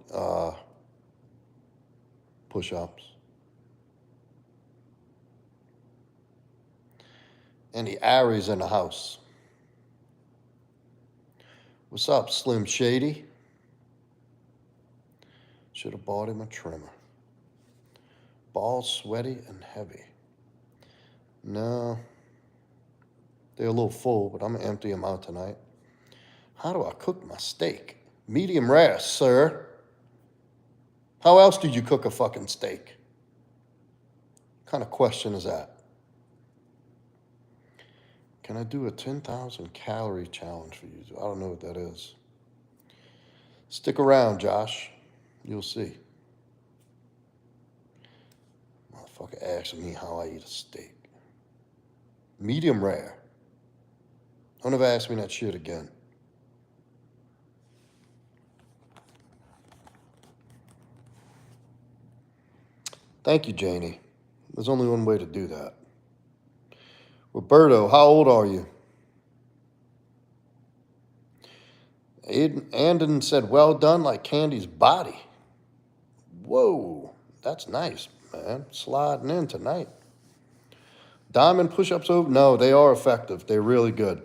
push-ups. And the Aries in the house. What's up, Slim Shady? Should have bought him a trimmer. Balls sweaty and heavy. No. They're a little full, but I'm going to empty them out tonight. How do I cook my steak? Medium rare, sir. How else do you cook a fucking steak? What kind of question is that? Can I do a 10,000 calorie challenge for you? I don't know what that is. Stick around, Josh. You'll see. Motherfucker asking me how I eat a steak. Medium rare. Don't ever ask me that shit again. Thank you, Janie. There's only one way to do that. Roberto, how old are you? Anden said, well done like Candy's body. Whoa, that's nice, man. Sliding in tonight. Diamond push-ups over? No, they are effective. They're really good.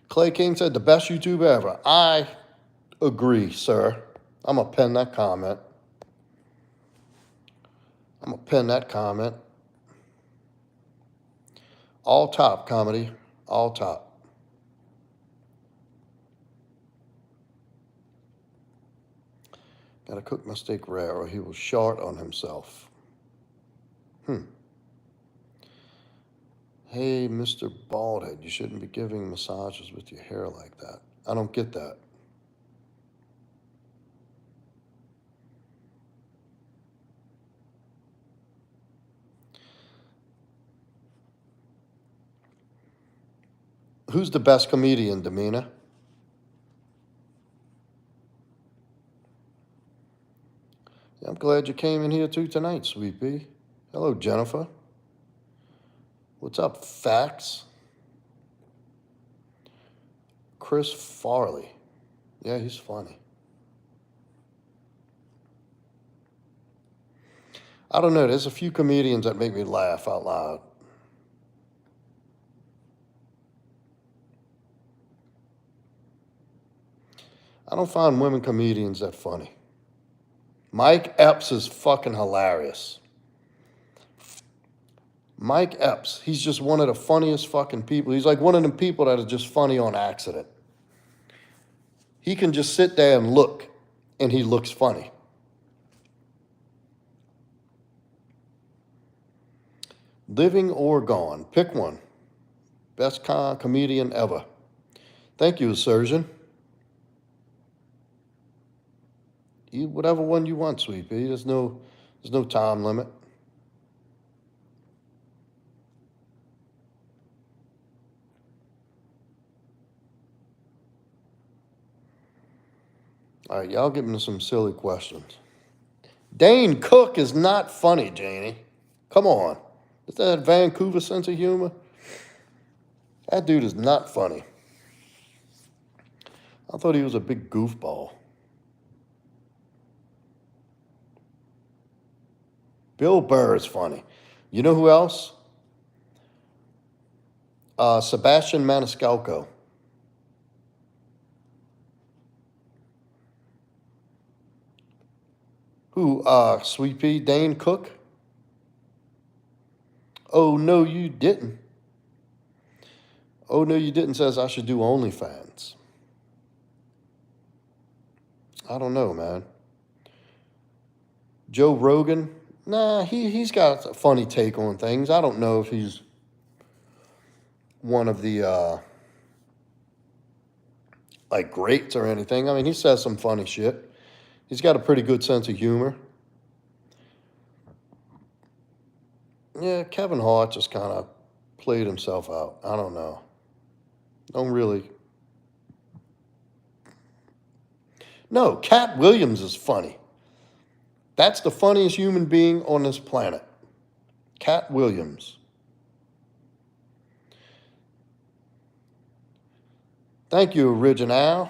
Clay King said, the best YouTuber ever. I agree, sir. I'm going to pin that comment. All top comedy. All top. Gotta cook my steak rare or he will shart on himself. Hey, Mr. Baldhead, you shouldn't be giving massages with your hair like that. I don't get that. Who's the best comedian, Demina? I'm glad you came in here too tonight, Sweet Pea. Hello, Jennifer. What's up, Fax? Chris Farley. Yeah, he's funny. I don't know. There's a few comedians that make me laugh out loud. I don't find women comedians that funny. Mike Epps is fucking hilarious. Mike Epps, he's just one of the funniest fucking people. He's like one of them people that are just funny on accident. He can just sit there and look, and he looks funny. Living or gone, pick one. Best comedian ever. Thank you, Surgeon. Eat whatever one you want, Sweet Pea. There's no time limit. All right, y'all give me some silly questions. Dane Cook is not funny, Janie. Come on. Is that Vancouver sense of humor? That dude is not funny. I thought he was a big goofball. Bill Burr is funny. You know who else? Sebastian Maniscalco. Who, Sweet Pea, Dane Cook? Oh, no, you didn't. Oh, no, you didn't says I should do OnlyFans. I don't know, man. Joe Rogan? Nah, he's got a funny take on things. I don't know if he's one of the, like, greats or anything. I mean, he says some funny shit. He's got a pretty good sense of humor. Yeah, Kevin Hart just kind of played himself out. I don't know. Don't really. No, Cat Williams is funny. That's the funniest human being on this planet. Cat Williams. Thank you, Original.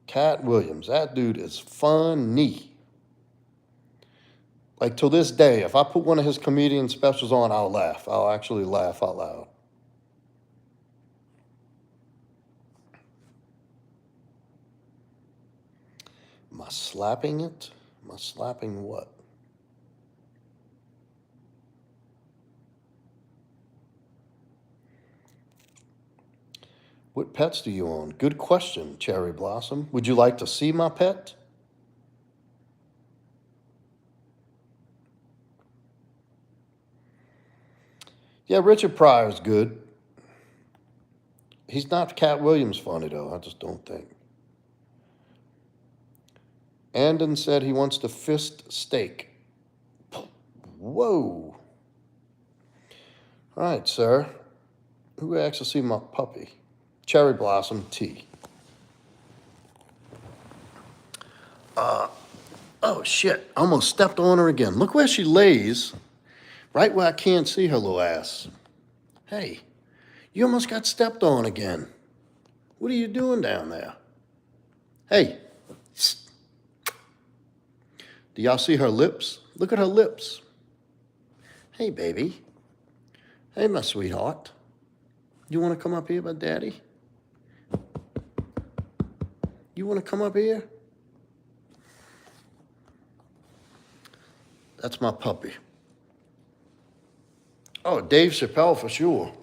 Cat Williams. That dude is funny. Like, to this day, if I put one of his comedian specials on, I'll laugh. I'll actually laugh out loud. Am I slapping it? Am I slapping what? What pets do you own? Good question, Cherry Blossom. Would you like to see my pet? Yeah, Richard Pryor's good. He's not Cat Williams funny, though. I just don't think. Andon said he wants to fist steak. Whoa. All right, sir. Who asked to see my puppy? cherry blossom tea. Oh shit, I almost stepped on her again. Look where she lays, right where I can't see her little ass. Hey, you almost got stepped on again. What are you doing down there? Hey, do y'all see her lips? Look at her lips. Hey, baby. Hey, my sweetheart. You want to come up here, my daddy? You want to come up here? That's my puppy. Oh, Dave Chappelle for sure.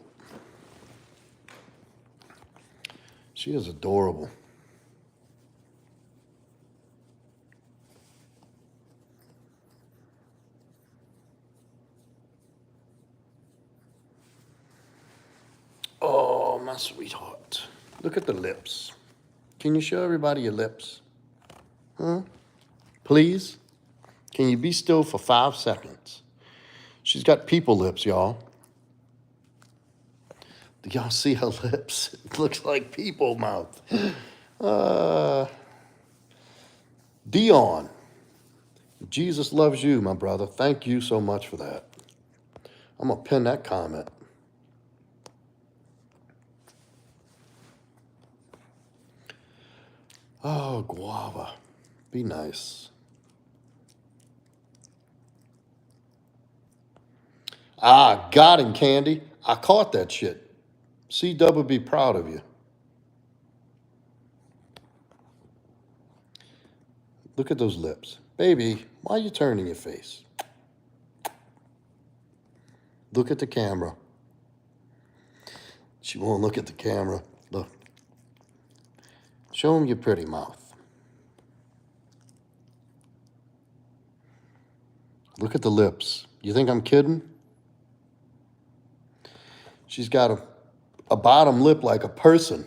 She is adorable. Oh, my sweetheart. Look at the lips. Can you show everybody your lips? Huh? Please? Can you be still for 5 seconds? She's got people lips, y'all. Do y'all see her lips? It looks like people mouth. Dion, Jesus loves you, my brother. Thank you so much for that. I'm going to pin that comment. Oh, guava. Be nice. Ah, got him, Candy. I caught that shit. C-Dub would be proud of you. Look at those lips. Baby, why are you turning your face? Look at the camera. She won't look at the camera. Look. Show him your pretty mouth. Look at the lips. You think I'm kidding? She's got a bottom lip like a person.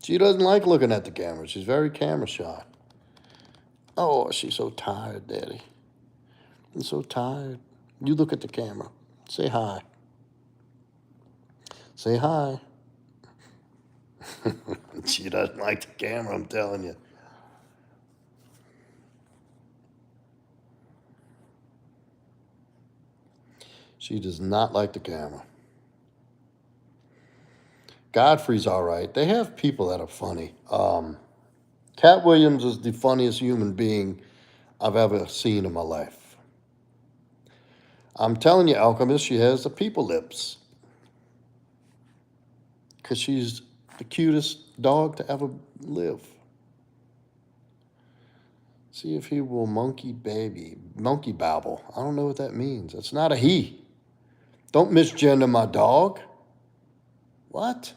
She doesn't like looking at the camera. She's very camera shy. Oh, she's so tired, Daddy. I'm so tired. You look at the camera. Say hi. Say hi. She doesn't like the camera, I'm telling you. She does not like the camera. Godfrey's all right. They have people that are funny. Cat Williams is the funniest human being I've ever seen in my life. I'm telling you, Alchemist, she has the people lips. Because she's the cutest dog to ever live. See if he will monkey babble. I don't know what that means. It's not a he. Don't misgender my dog. What?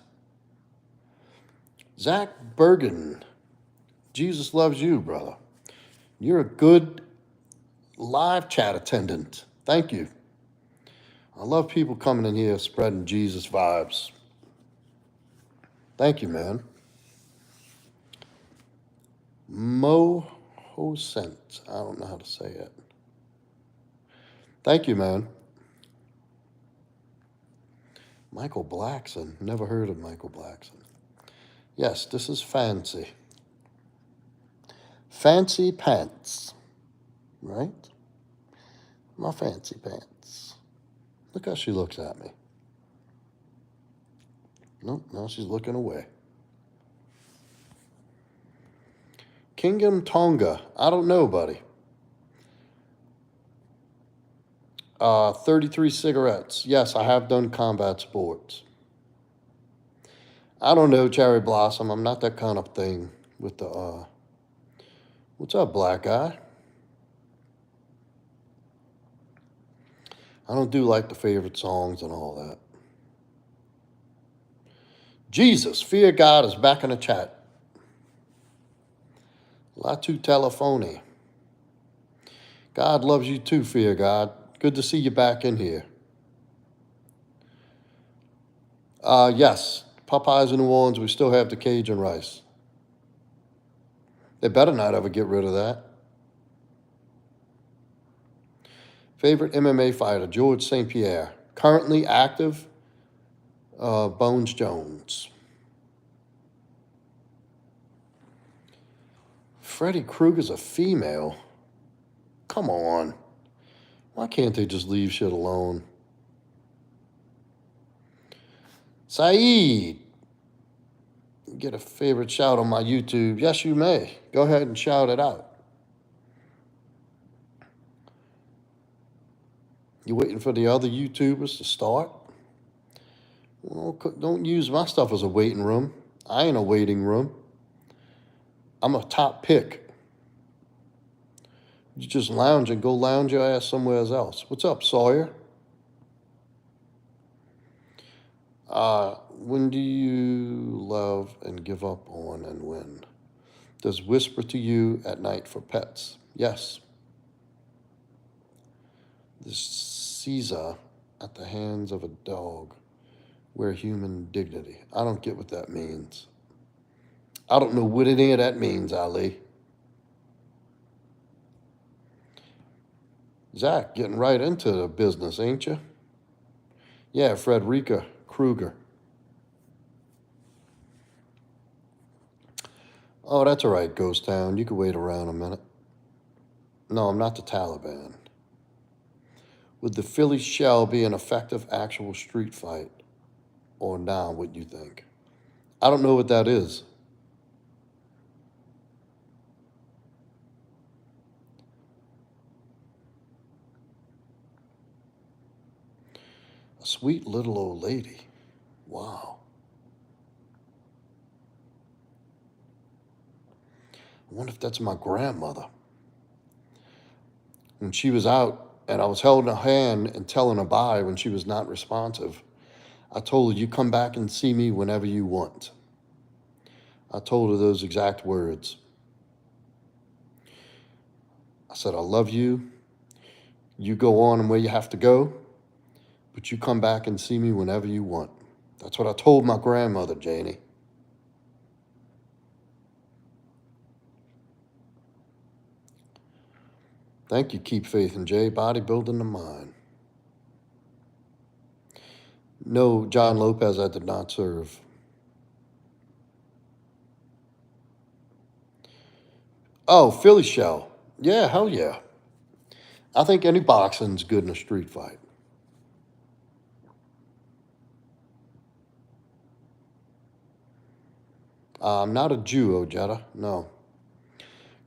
Zach Bergen. Jesus loves you, brother. You're a good live chat attendant. Thank you. I love people coming in here spreading Jesus vibes. Thank you, man. Mohosent. I don't know how to say it. Thank you, man. Michael Blackson. Never heard of Michael Blackson. Yes, this is fancy. Fancy pants. Right? My fancy pants. Look how she looks at me. Nope, now she's looking away. Kingdom Tonga. I don't know, buddy. 33 cigarettes. Yes, I have done combat sports. I don't know, Cherry Blossom. I'm not that kind of thing with the, what's up, black guy? I don't do like the favorite songs and all that. Jesus, Fear God is back in the chat. Latu Telefoni. God loves you too, Fear God. Good to see you back in here. Yes, Popeyes in New Orleans, we still have the Cajun rice. They better not ever get rid of that. Favorite MMA fighter, George St. Pierre. Currently active, Bones Jones. Freddy Krueger's a female. Come on. Why can't they just leave shit alone? Saeed, get a favorite shout on my YouTube. Yes, you may. Go ahead and shout it out. You waiting for the other YouTubers to start? Well, don't use my stuff as a waiting room. I ain't a waiting room. I'm a top pick. You just lounge and go lounge your ass somewhere else. What's up, Sawyer? When do you love and give up on and when? Does whisper to you at night for pets? Yes. This Caesar at the hands of a dog. Where human dignity. I don't get what that means. I don't know what any of that means, Ali. Zach, getting right into the business, ain't you? Yeah, Frederica Krueger. Oh, that's all right, Ghost Town. You can wait around a minute. No, I'm not the Taliban. Would the Philly shell be an effective actual street fight? Or now, what do you think? I don't know what that is. A sweet little old lady. Wow. I wonder if that's my grandmother. When she was out and I was holding her hand and telling her bye when she was not responsive, I told her, you come back and see me whenever you want. I told her those exact words. I said, I love you. You go on where you have to go, but you come back and see me whenever you want. That's what I told my grandmother, Janie. Thank you, Keep Faith and Jay. Bodybuilding the mind. No, John Lopez, I did not serve. Oh, Philly shell. Yeah, hell yeah. I think any boxing's good in a street fight. I'm not a Jew, Ojeda. No.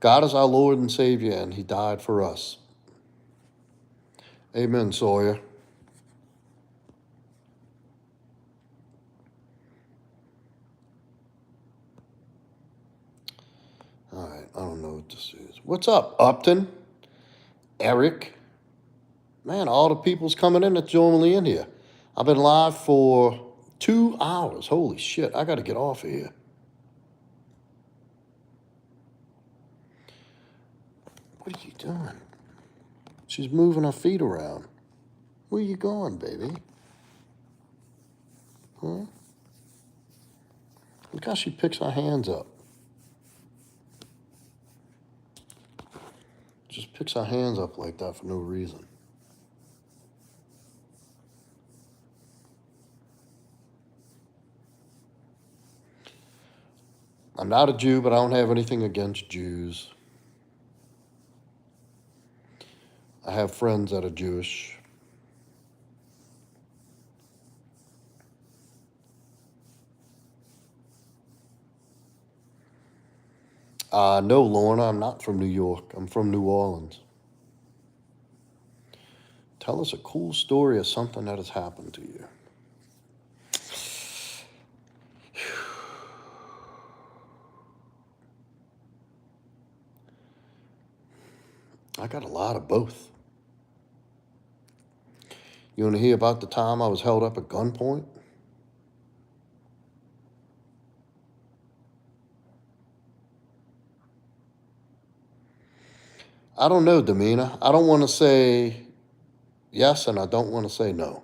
God is our Lord and Savior, and He died for us. Amen, Sawyer. All right, I don't know what this is. What's up, Upton? Eric? Man, all the people's coming in that's normally in here. I've been live for 2 hours. Holy shit, I got to get off of here. What are you doing? She's moving her feet around. Where you going, baby? Huh? Look how she picks her hands up. Just picks her hands up like that for no reason. I'm not a Jew, but I don't have anything against Jews. I have friends that are Jewish. No, Lorna, I'm not from New York. I'm from New Orleans. Tell us a cool story of something that has happened to you. I got a lot of both. You want to hear about the time I was held up at gunpoint? I don't know, Demeana. I don't want to say yes, and I don't want to say no.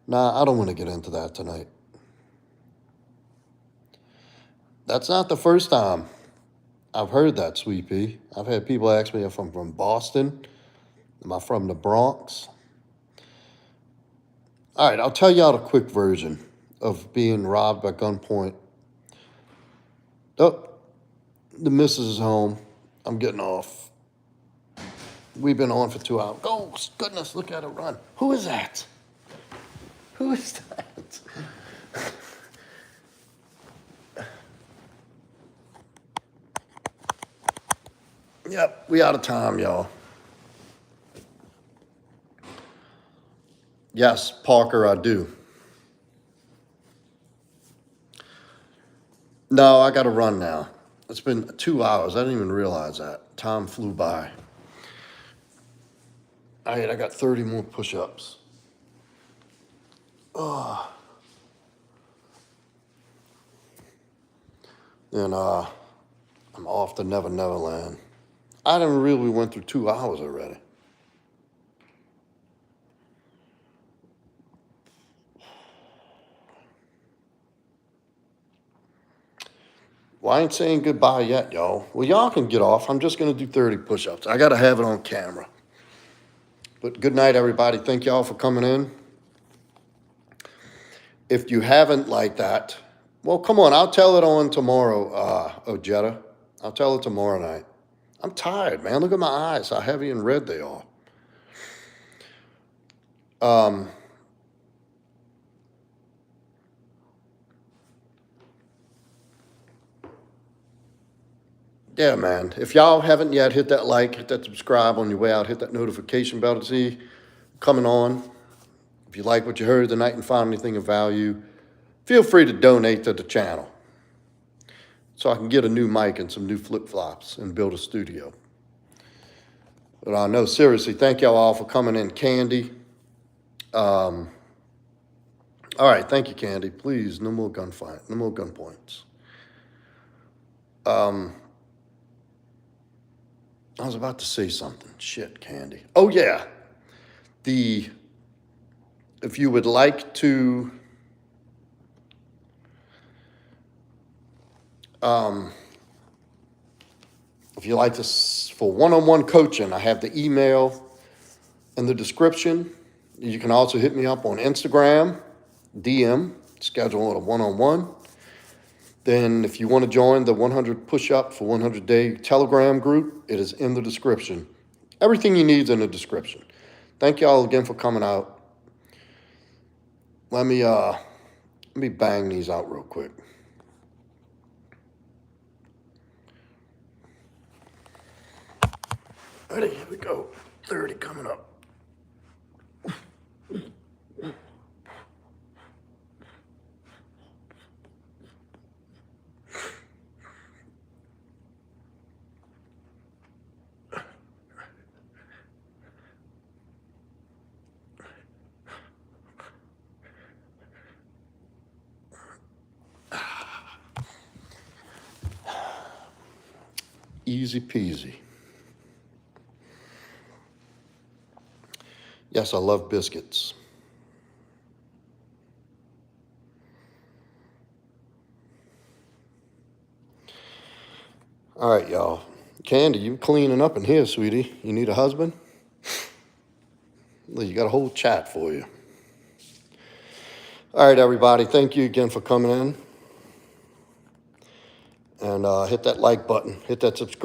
Nah, I don't want to get into that tonight. That's not the first time I've heard that, Sweet Pea. I've had people ask me if I'm from Boston. Am I from the Bronx? All right, I'll tell y'all the quick version of being robbed by gunpoint. Oh, the missus is home. I'm getting off. We've been on for 2 hours. Oh, goodness, look at her run. Who is that? Who is that? Yep, we out of time, y'all. Yes, Parker, I do. No, I got to run now. It's been 2 hours. I didn't even realize that. Time flew by. All right, I got 30 more push-ups. Oh. And I'm off to Never Never Land. I didn't really went through 2 hours already. Well, I ain't saying goodbye yet, y'all. Well, y'all can get off. I'm just going to do 30 push-ups. I got to have it on camera. But good night, everybody. Thank y'all for coming in. If you haven't liked that, well, come on. I'll tell it on tomorrow, Ojetta. I'll tell it tomorrow night. I'm tired, man. Look at my eyes, how heavy and red they are. Yeah, man. If y'all haven't yet, hit that like, hit that subscribe on your way out, hit that notification bell to see coming on. If you like what you heard tonight and found anything of value, feel free to donate to the channel so I can get a new mic and some new flip-flops and build a studio. But no, seriously, thank y'all all for coming in. Candy. All right, thank you, Candy. Please, no more gunfight, no more gun points. I was about to say something. Shit, Candy. Oh, yeah. If you would like to, if you like this for one-on-one coaching, I have the email in the description. You can also hit me up on Instagram, DM, schedule a one-on-one. Then if you want to join the 100 push-up for 100-day Telegram group, it is in the description. Everything you need is in the description. Thank y'all again for coming out. Let me bang these out real quick. Ready, here we go. 30 coming up. Easy peasy. Yes, I love biscuits. All right, y'all. Candy, you cleaning up in here, sweetie. You need a husband? You got a whole chat for you. All right, everybody. Thank you again for coming in. And hit that like button. Hit that subscribe.